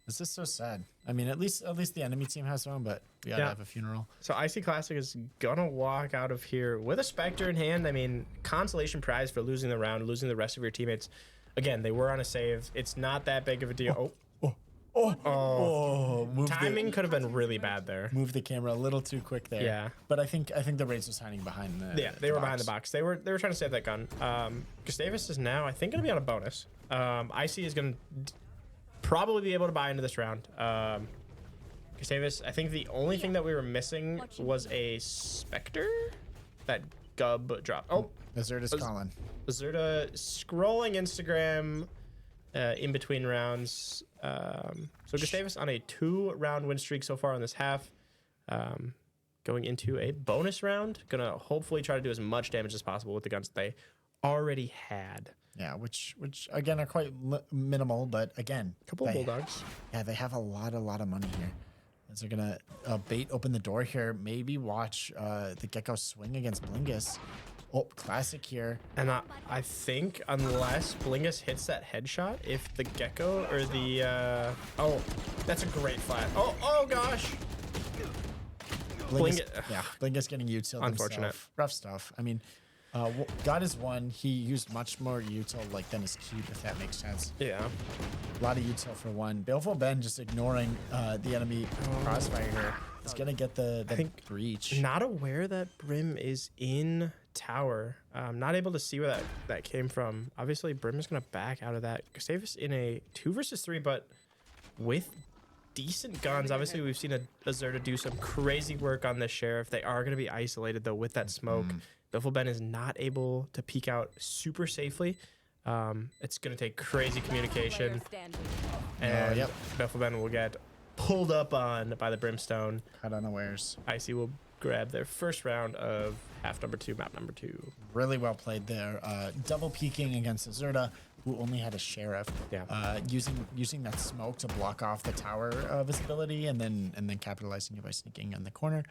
S1: This is so sad. I mean, at least the enemy team has one, but we gotta have a funeral.
S2: So IC Classic is gonna walk out of here with a Spectre in hand. I mean, consolation prize for losing the round, losing the rest of your teammates. Again, they were on a save. It's not that big of a deal. Timing could have been really bad there.
S1: Move the camera a little too quick there.
S2: Yeah.
S1: But I think the Raze was hiding behind the.
S2: Yeah, they were behind the box. They were trying to save that gun. Gustavus is now, I think, gonna be on a bonus. IC is gonna probably be able to buy into this round. Gustavus, I think the only thing that we were missing was a Spectre that Gub dropped. Oh,
S1: Azert is calling.
S2: Zerta scrolling Instagram in between rounds. So Gustavus on a 2-round win streak so far in this half. Going into a bonus round. Gonna hopefully try to do as much damage as possible with the guns that they already had.
S1: Yeah, which again are quite minimal, but again,
S2: Couple of bulldogs.
S1: Yeah, they have a lot of money here. As they're gonna bait open the door here, maybe watch the Gecko swing against Blingus. Oh, classic here.
S2: And I think unless Blingus hits that headshot, if the Gecko or the oh, that's a great flat. Oh gosh.
S1: Blingus getting util.
S2: Unfortunate.
S1: Himself. Rough stuff. I mean, God is one. He used much more util than his cube, if that makes sense.
S2: Yeah.
S1: A lot of util for one. Baleful Ben just ignoring the enemy crossfire here. He's gonna get the breach.
S2: Not aware that Brim is in tower. Not able to see where that came from. Obviously, Brim is gonna back out of that. Gustavus in a 2 versus 3, but with decent guns. Obviously, we've seen Azerta do some crazy work on this Sheriff. They are gonna be isolated though with that smoke. Baleful Ben is not able to peek out super safely. It's gonna take crazy communication, and Baleful Ben will get pulled up on by the Brimstone.
S1: Caught unawares.
S2: IC will grab their first round of half number 2, map number 2.
S1: Really well played there. Double peeking against Azerta, who only had a Sheriff.
S2: Yeah.
S1: Using that smoke to block off the tower visibility, and then capitalizing it by sneaking in the corner.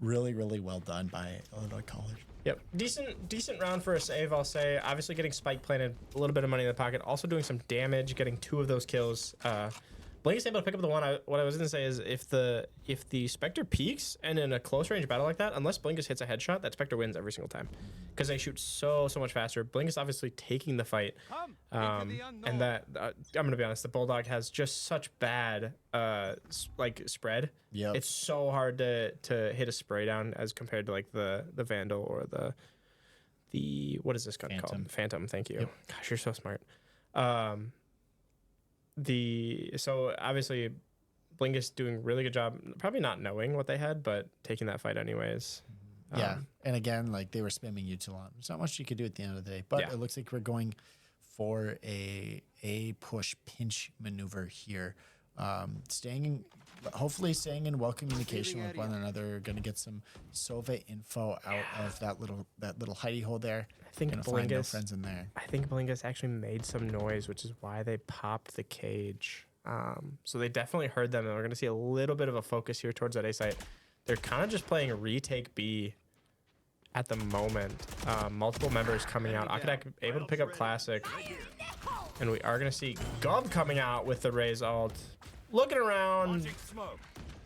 S1: Really, really well done by Illinois College.
S2: Yep, decent round for a save, I'll say. Obviously getting spike planted, a little bit of money in the pocket, also doing some damage, getting 2 of those kills. Blake is able to pick up the one. What I was going to say is if the Spectre peaks and in a close range battle like that, unless Blinkus hits a headshot, that Spectre wins every single time because they shoot so much faster. Blinkus obviously taking the fight, and that I'm gonna be honest, the Bulldog has just such bad like spread.
S1: Yeah,
S2: it's so hard to hit a spray down as compared to like the Vandal or the what is this gun called? Phantom. Thank you. Yep. Gosh, you're so smart. So obviously Blingus doing really good job, probably not knowing what they had, but taking that fight anyways.
S1: Yeah, and again, like they were spamming util on. There's not much you could do at the end of the day, but it looks like we're going for a push pinch maneuver here. Hopefully staying in well communication with one another. Going to get some Sova info out of that little hidey hole there.
S2: I think
S1: find no friends in there.
S2: I think Blingus actually made some noise, which is why they popped the cage. So they definitely heard them, and we're going to see a little bit of a focus here towards that A site. They're kind of just playing a retake B at the moment. Multiple members coming out. Akadak able to pick up Classic. And we are going to see Gub coming out with the Raze ult. Looking around,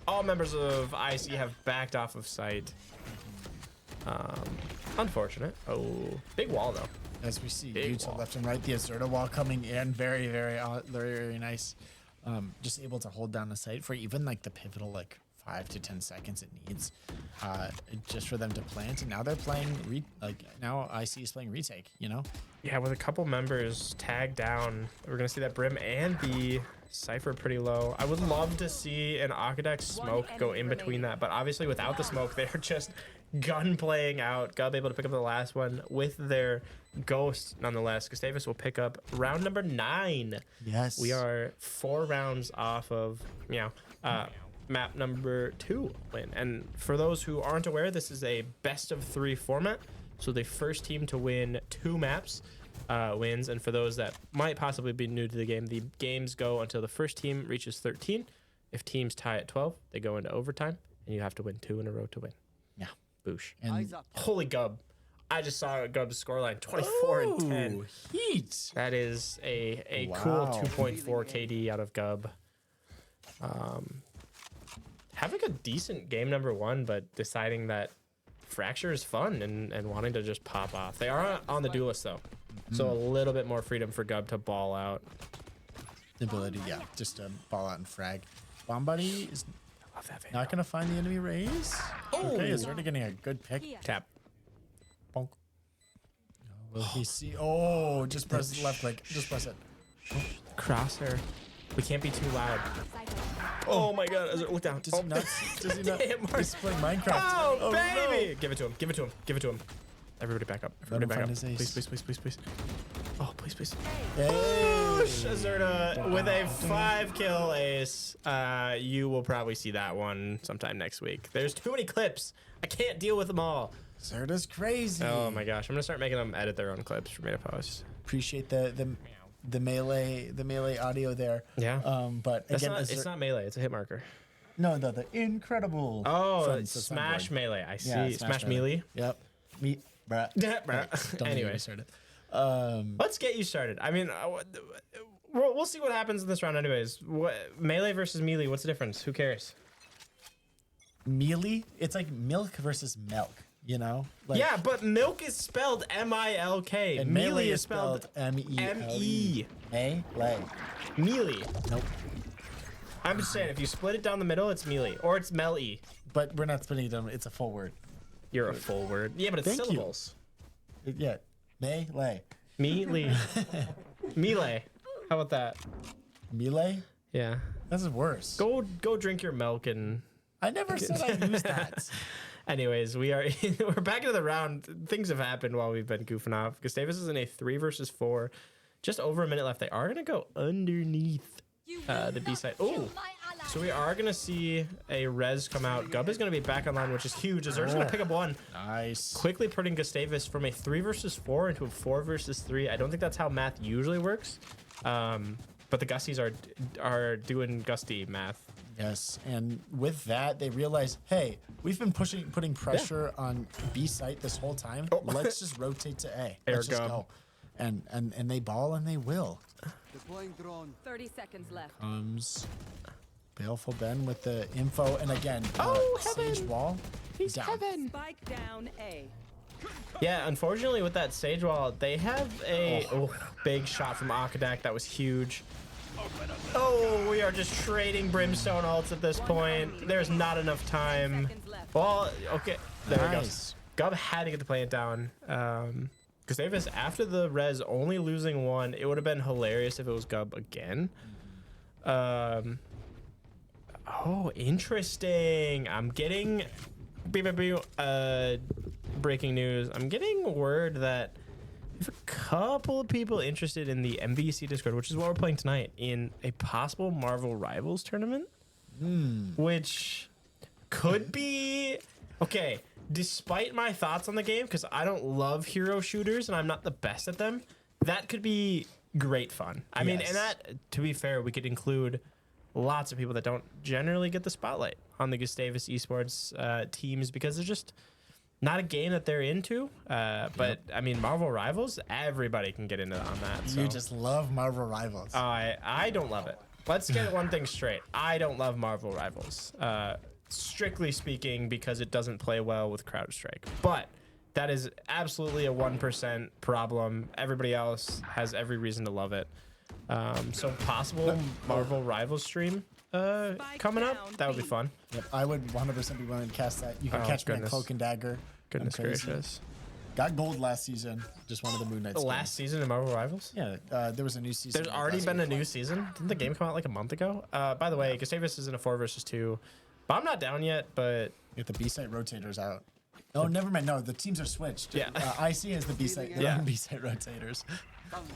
S2: all members of IC have backed off of site. Unfortunate. Oh, big wall though.
S1: As we see, util left and right, the Azerta wall coming in, very nice. Just able to hold down the site for even like the pivotal 5 to 10 seconds it needs, just for them to plant. And now they're playing now IC is playing retake.
S2: Yeah, with a couple members tagged down, we're gonna see that Brim and the Cypher pretty low. I would love to see an Akadex smoke go in between that, but obviously without the smoke, they're just gun playing out. Gub able to pick up the last one with their ghost nonetheless. Gustavus will pick up round number 9.
S1: Yes.
S2: We are 4 rounds off of map number 2 win. And for those who aren't aware, this is a best of 3 format. So the first team to win 2 maps wins. And for those that might possibly be new to the games go until the first team reaches 13. If teams tie at 12, they go into overtime, and you have to win 2 in a row to win.
S1: Yeah.
S2: Boosh.
S1: And
S2: Holy Gub. I just saw Gub's scoreline, 24 and 10.
S1: Heat.
S2: That is a
S1: Wow.
S2: cool 2.4 KD out of Gub. Having a decent game number 1, but deciding that Fracture is fun and wanting to just pop off. They are on the duelist though, so a little bit more freedom for Gub to ball out.
S1: The ability, yeah, just to ball out and frag. Bomb Buddy is
S2: Love that
S1: not going to find the enemy raise. Okay, is already getting a good pick.
S2: Tap.
S1: Bonk. Will he see? Oh, just press left click. Just press it.
S2: Crosshair. We can't be too loud. Oh my god, look down.
S1: Does he not? Does he not?
S2: Damn,
S1: He's playing Minecraft.
S2: Oh, baby!
S1: No.
S2: Give it to him. Give it to him. Give it to him. Everybody back up.
S1: Let
S2: Everybody
S1: him
S2: back
S1: find
S2: up.
S1: his ace.
S2: Please, please, please, please, please. Oh, please, please.
S1: Hey.
S2: Azurta with a 5-kill ace. You will probably see that one sometime next week. There's too many clips. I can't deal with them all.
S1: Zerda's crazy.
S2: Oh my gosh, I'm gonna start making them edit their own clips for me to post.
S1: Appreciate the melee audio there.
S2: Yeah.
S1: But
S2: That's
S1: again,
S2: not, it's not melee. It's a hit marker.
S1: no, the incredible.
S2: Oh,
S1: from
S2: it's
S1: the
S2: Smash
S1: soundboard.
S2: melee. I see.
S1: Yeah,
S2: Smash melee.
S1: Yep. Me, bruh.
S2: Yeah, bruh.
S1: Don't
S2: Anyway.
S1: get me started.
S2: Let's get you started. I mean, we'll see what happens in this round, anyways. Melee versus melee. What's the difference? Who cares?
S1: Melee, it's like milk versus milk. You know? Like,
S2: Yeah, but milk is spelled M-I-L-K.
S1: And
S2: Melee is spelled
S1: M-E-L-E.
S2: M-E.
S1: Melee.
S2: Melee.
S1: Nope.
S2: I'm just saying, if you split it down the middle, it's melee. Or it's melee.
S1: But we're not splitting it down. It's a full word.
S2: You're a full word. Yeah, but it's
S1: Thank you.
S2: syllables.
S1: Yeah. Melee.
S2: Melee. Melee. How about that?
S1: Melee?
S2: Yeah.
S1: That's worse.
S2: Go drink your milk and...
S1: I never said I used that.
S2: Anyways, we're back into the round. Things have happened while we've been goofing off. Gustavus is in a 3 versus 4. Just over a minute left. They are going to go underneath the B side. Oh, so we are going to see a res come out. Gub is going to be back online, which is huge. Azur's going to pick up 1.
S1: Nice.
S2: Quickly putting Gustavus from a 3 versus 4 into a 4 versus 3. I don't think that's how math usually works. But the Gusties are doing Gusty math.
S1: Yes, and with that, they realize, hey, we've been putting pressure on B site this whole time. Let's just rotate to A. Let's just
S2: Gub.
S1: go. And they ball and they will.
S3: Deploying drone.
S4: 30 seconds left.
S1: Comes Baleful Ben with the info, and again, Sage
S2: heaven.
S1: Wall.
S2: He's
S1: down.
S2: heaven.
S4: Spike down A.
S2: Yeah, unfortunately with that Sage Wall, they have a big shot from Akadak that was huge. Oh, we are just trading Brimstone ults at this point. There's not enough time.
S4: Seconds left.
S2: Well, okay, there we go.
S1: Nice.
S2: Gub had to get the plant down. Gustavus, after the res only losing 1, it would have been hilarious if it was Gub again. Oh, interesting. I'm getting breaking news. I'm getting word that we have a couple of people interested in the MVEC Discord, which is what we're playing tonight, in a possible Marvel Rivals tournament, which could be okay. Despite my thoughts on the game, because I don't love hero shooters and I'm not the best at them, that could be great fun. I mean, and that, to be fair, we could include lots of people that don't generally get the spotlight on the Gustavus esports teams because they're just not a game that they're into. But I mean, Marvel Rivals, everybody can get into on that. So.
S1: You just love Marvel Rivals.
S2: I don't love it. Let's get one thing straight. I don't love Marvel Rivals. Strictly speaking, because it doesn't play well with Counter-Strike. But that is absolutely a 1% problem. Everybody else has every reason to love it. So possible Marvel Rivals stream coming up. That would be fun.
S1: Yep, I would 100% be willing to cast that. You can catch me on
S2: goodness.
S1: Cloak and Dagger.
S2: Goodness
S1: I'm crazy.
S2: gracious.
S1: Got gold last season. Just one of the Moon Knights.
S2: Last season of Marvel Rivals?
S1: Yeah, there was a new season.
S2: There's already been a new season. Didn't the game come out like a month ago? By the way, Gustavus is in a 4 versus 2. But I'm not down yet, but
S1: Get the B site rotators out. Oh, never mind. No, the teams are switched.
S2: Yeah.
S1: IC has the B-side, their
S2: Yeah.
S1: own B-side rotators.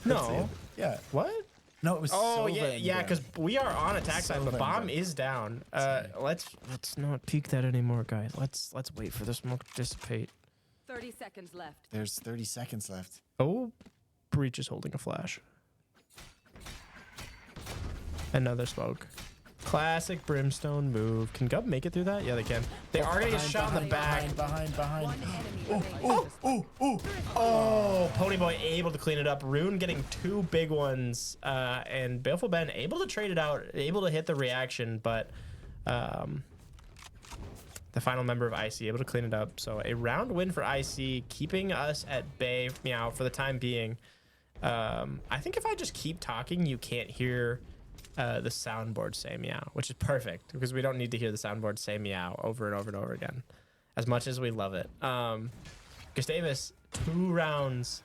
S2: No.
S1: Yeah.
S2: What?
S1: No, it was
S2: Oh
S1: Silva
S2: yeah,
S1: and
S2: yeah,
S1: Brown.
S2: because we are on attack side,
S1: Silva
S2: but
S1: and
S2: bomb
S1: Brown.
S2: is down. Let's not peek that anymore, guys. Let's wait for the smoke to dissipate.
S4: 30 seconds left.
S1: There's 30 seconds left.
S2: Oh, Breach is holding a flash. Another smoke. Classic Brimstone move. Can Gub make it through that? Yeah, they can. They are gonna get shot in the back.
S1: Behind.
S4: One enemy remaining.
S2: Oh, Ponyboy able to clean it up. Rune getting 2 big ones, and Baleful Ben able to trade it out, able to hit the reaction, but the final member of IC able to clean it up. So a round win for IC, keeping us at bay, meow, for the time being. I think if I just keep talking, you can't hear the soundboard say meow, which is perfect because we don't need to hear the soundboard say meow over and over and over again, as much as we love it. Gustavus 2 rounds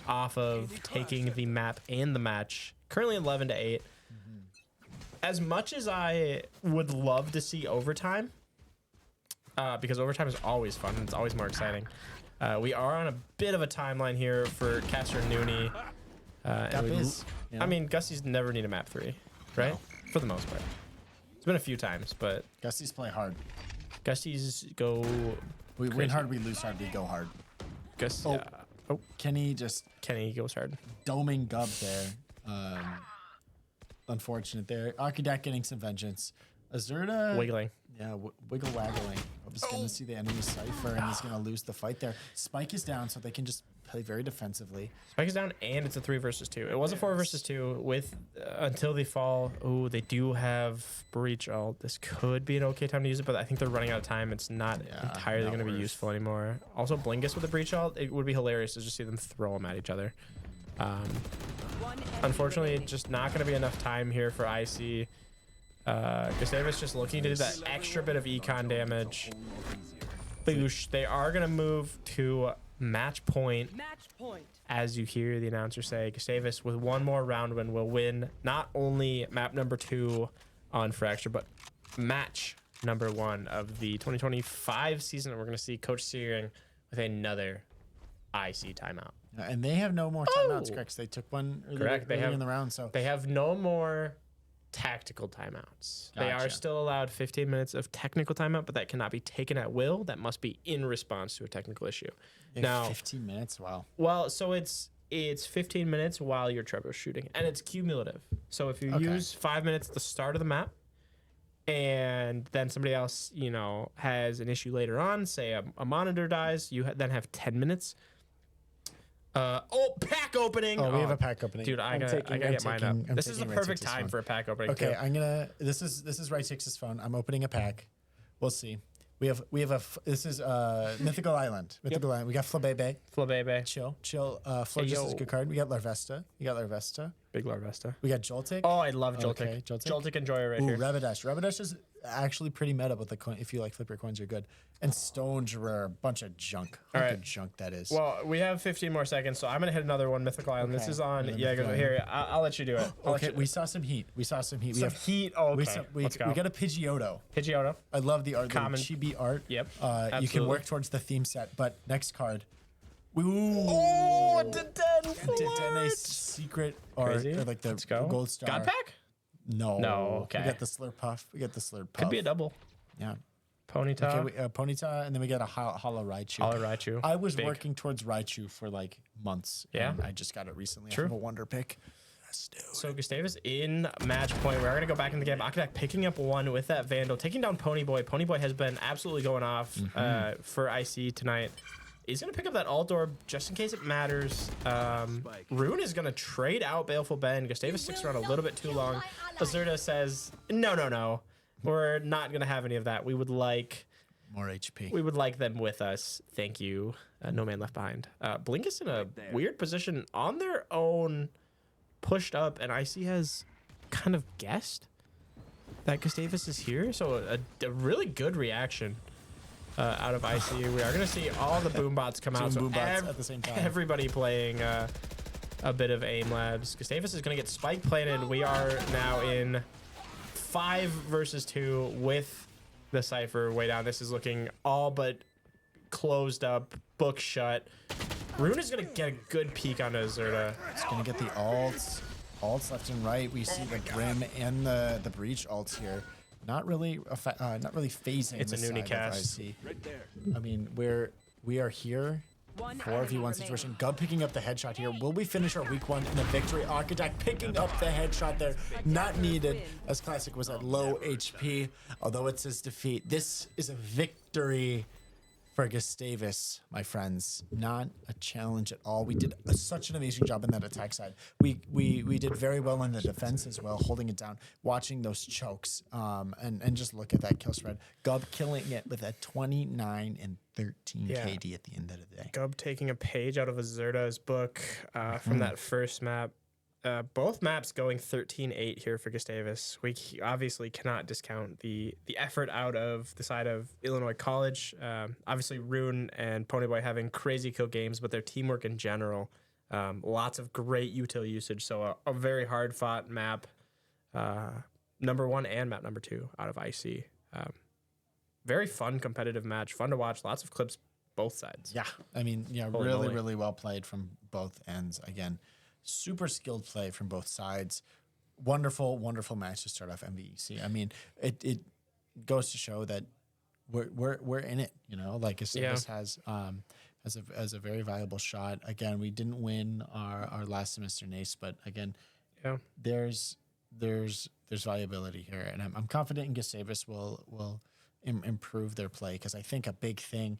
S2: off of taking the map and the match. Currently 11-8. As much as I would love to see overtime, because overtime is always fun and it's always more exciting. We are on a bit of a timeline here for Caster Nooney. I mean, Gusty's never need a map 3, right? No. For the most part. It's been a few times, but
S1: Gusty's play hard.
S2: Gusty's go.
S1: We win hard, we lose hard, we go hard.
S2: Gus.
S1: Kenny just
S2: Kenny goes hard.
S1: doming Gub there. Unfortunate there. Arkadak getting some vengeance. Azurda
S2: Wiggling.
S1: Yeah, wiggle waggling. I was gonna see the enemy cipher and he's gonna lose the fight there. Spike is down, so they can just play very defensively.
S2: Spike is down, and it's a 3 versus 2. It was a 4 versus 2 with until they fall. Oh, they do have breach ult. This could be an okay time to use it, but I think they're running out of time. It's not entirely going to be useful anymore. Also, Blinkus with a breach ult. It would be hilarious to just see them throw them at each other. Unfortunately, it's just not going to be enough time here for IC. Gustavus just looking to do that extra bit of econ damage. Boosh. They are going to move to match point. As you hear the announcer say, Gustavus with 1 more round win will win not only map number 2 on Fracture, but match number 1 of the 2025 season. And we're going to see Coach Searing with another IC timeout.
S1: And they have no more timeouts, correct? They took one earlier in the round, so
S2: they have no more tactical timeouts. They are still allowed 15 minutes of technical timeout, but that cannot be taken at will. That must be in response to a technical issue. Now
S1: 15 minutes, wow.
S2: Well, so it's 15 minutes while you're troubleshooting, and it's cumulative. So if you use 5 minutes at the start of the map, and then somebody else, has an issue later on, say a monitor dies, you then have 10 minutes. Pack opening.
S1: Oh, we have a pack opening.
S2: Dude, I gotta get mine up. This is the perfect time for a pack opening.
S1: Okay, this is Right 6's phone. I'm opening a pack. We'll see. This is Mythical Island. Mythical Island. We got Flabebe. Chill. Florges is a good card. We got Larvesta.
S2: Big Larvesta.
S1: We got Joltik.
S2: Oh, I love Joltik.
S1: Okay,
S2: Joltik Enjoyer right here.
S1: Rabidash. Rabidash is actually pretty meta with the coin. If you like flip your coins, you're good. And Stones are a bunch of junk. All right. Good junk that is.
S2: Well, we have 15 more seconds, so I'm gonna hit another one. Mythical Island. This is on. Yeah, here. I'll let you do it.
S1: We saw some heat. We have
S2: heat. Oh, okay.
S1: Let's go. We got a Pidgeotto. I love the art.
S2: Common
S1: chibi art.
S2: Yep.
S1: You can work towards the theme set, but next card.
S2: Ooh. Oh,
S1: Dedene's secret art, or like the gold star.
S2: God pack?
S1: No.
S2: Okay.
S1: We got the Slurpuff.
S2: Could be a double.
S1: Yeah.
S2: Ponyta.
S1: Okay, Ponyta, and then we got a Hollow Raichu. I was working towards Raichu for like months.
S2: Yeah.
S1: And I just got it recently.
S2: True.
S1: I have a wonder pick.
S2: So Gustavus in match point. We are going to go back in the game. Akadak picking up 1 with that Vandal, taking down Ponyboy. Ponyboy has been absolutely going off for IC tonight. He's going to pick up that alt orb just in case it matters. Rune is going to trade out Baleful Ben. Gustavus sticks around a little bit too long. Azurda says, no. We're not going to have any of that. We would like
S1: more HP.
S2: We would like them with us. Thank you. No man left behind. Blink is in a weird position on their own, pushed up, and IC has kind of guessed that Gustavus is here. So a really good reaction out of IC. We are going to see all the boom bots come out. So
S1: at the same time.
S2: Everybody playing a bit of aim labs. Gustavus is going to get spike planted. We are now in 5 versus 2 with the Cypher way down. This is looking all but closed up, book shut. Rune is going to get a good peek onto Zerta.
S1: It's going to get the ults left and right. We see the Brim and the Breach ults here. Not really phasing.
S2: It's a Noonie cast.
S1: I mean, we are here. 4v1 situation. Gub picking up the headshot here. Will we finish our week 1 in a victory? Architect picking up the headshot there. Not needed, as Classic was at low HP. Although it's his defeat. This is a victory for Gustavus, my friends. Not a challenge at all. We did such an amazing job in that attack side. We did very well in the defense as well, holding it down, watching those chokes, and just look at that kill spread. Gub killing it with a 29 and 13 KD at the end of the day.
S2: Gub taking a page out of Azerta's book from that first map. Both maps going 13-8 here for Gustavus. We obviously cannot discount the effort out of the side of Illinois College. Obviously, Rune and Ponyboy having crazy kill games, but their teamwork in general, lots of great util usage. So a very hard fought map, number 1 and map number 2 out of IC. Very fun competitive match, fun to watch. Lots of clips, both sides.
S1: Yeah, I mean, yeah, really well played from both ends. Again, super skilled play from both sides. Wonderful match to start off MVEC. I mean, it goes to show that we're in it. You know, like Gustavus has a very viable shot. Again, we didn't win our last semester NACE, but again, there's viability here, and I'm confident in Gustavus will improve their play, because I think a big thing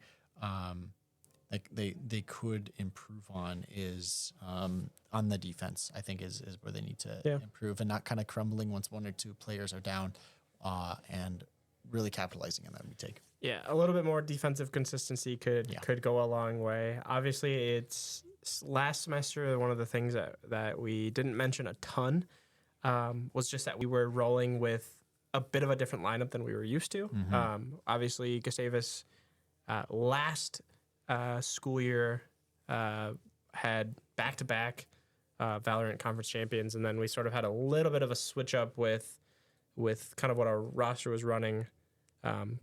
S1: like they could improve on is on the defense. I think is where they need to improve, and not kind of crumbling once 1 or 2 players are down, and really capitalizing on that retake.
S2: Yeah, a little bit more defensive consistency could go a long way. Obviously, it's last semester, one of the things that we didn't mention a ton was just that we were rolling with a bit of a different lineup than we were used to. Obviously, Gustavus last school year had back-to-back Valorant conference champions, and then we sort of had a little bit of a switch up with kind of what our roster was running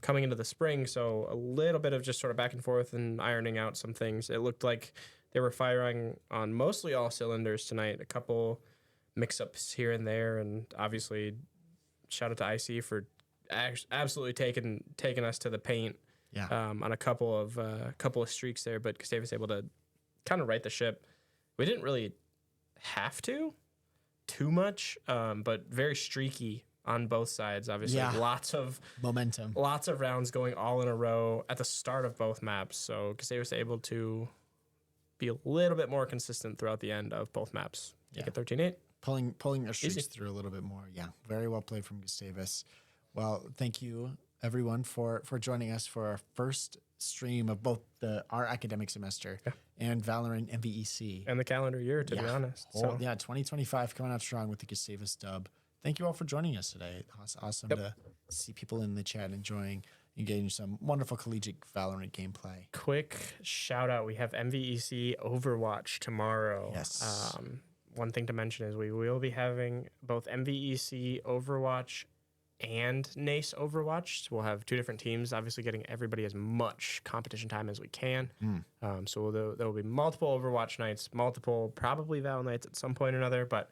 S2: coming into the spring. So a little bit of just sort of back and forth and ironing out some things. It looked like they were firing on mostly all cylinders tonight. A couple mix-ups here and there, and obviously shout out to IC for absolutely taking us to the paint. On a couple of streaks there, but Gustavus able to kind of right the ship. We didn't really have to too much, but very streaky on both sides. Obviously, lots of
S1: momentum,
S2: lots of rounds going all in a row at the start of both maps. So Gustavus able to be a little bit more consistent throughout the end of both maps. Take it 13-8.
S1: Pulling our streaks through a little bit more. Yeah, very well played from Gustavus. Well, thank you everyone for joining us for our first stream of both our academic semester and Valorant MVEC.
S2: And the calendar year, to be honest. So
S1: 2025 coming out strong with the Gustavus dub. Thank you all for joining us today. It's awesome to see people in the chat enjoying and getting some wonderful collegiate Valorant gameplay.
S2: Quick shout out. We have MVEC Overwatch tomorrow.
S1: Yes.
S2: One thing to mention is we will be having both MVEC Overwatch and NACE Overwatch. We'll have 2 different teams, obviously getting everybody as much competition time as we can. So there will be multiple Overwatch nights, multiple probably Val nights at some point or another, but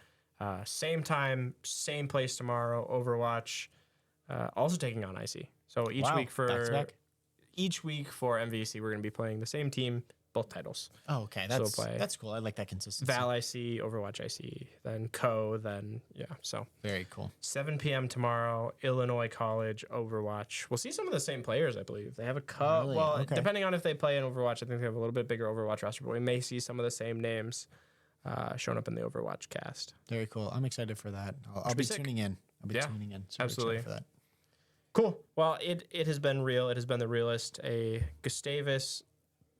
S2: same time, same place tomorrow, Overwatch, also taking on IC. So each week for MVC, we're going to be playing the same team, both titles.
S1: Oh, okay. That's cool. I like that consistency.
S2: Val IC, Overwatch IC, then so.
S1: Very cool.
S2: 7 p.m. tomorrow, Illinois College, Overwatch. We'll see some of the same players, I believe. They have a cup.
S1: Really?
S2: Well, depending on if they play in Overwatch, I think they have a little bit bigger Overwatch roster, but we may see some of the same names showing up in the Overwatch cast.
S1: Very cool. I'm excited for that. I'll be tuning in. Tuning in. Super
S2: absolutely.
S1: For that.
S2: Cool. Well, it has been real. It has been the realest. A Gustavus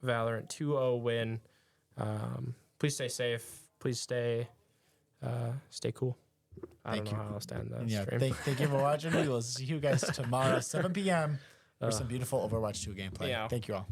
S2: Valorant 2-0 win. Please stay safe. Please stay cool. I don't know how else to end that stream.
S1: Thank you for watching. We will see you guys tomorrow, 7 p.m. for some beautiful Overwatch 2 gameplay. Thank you all.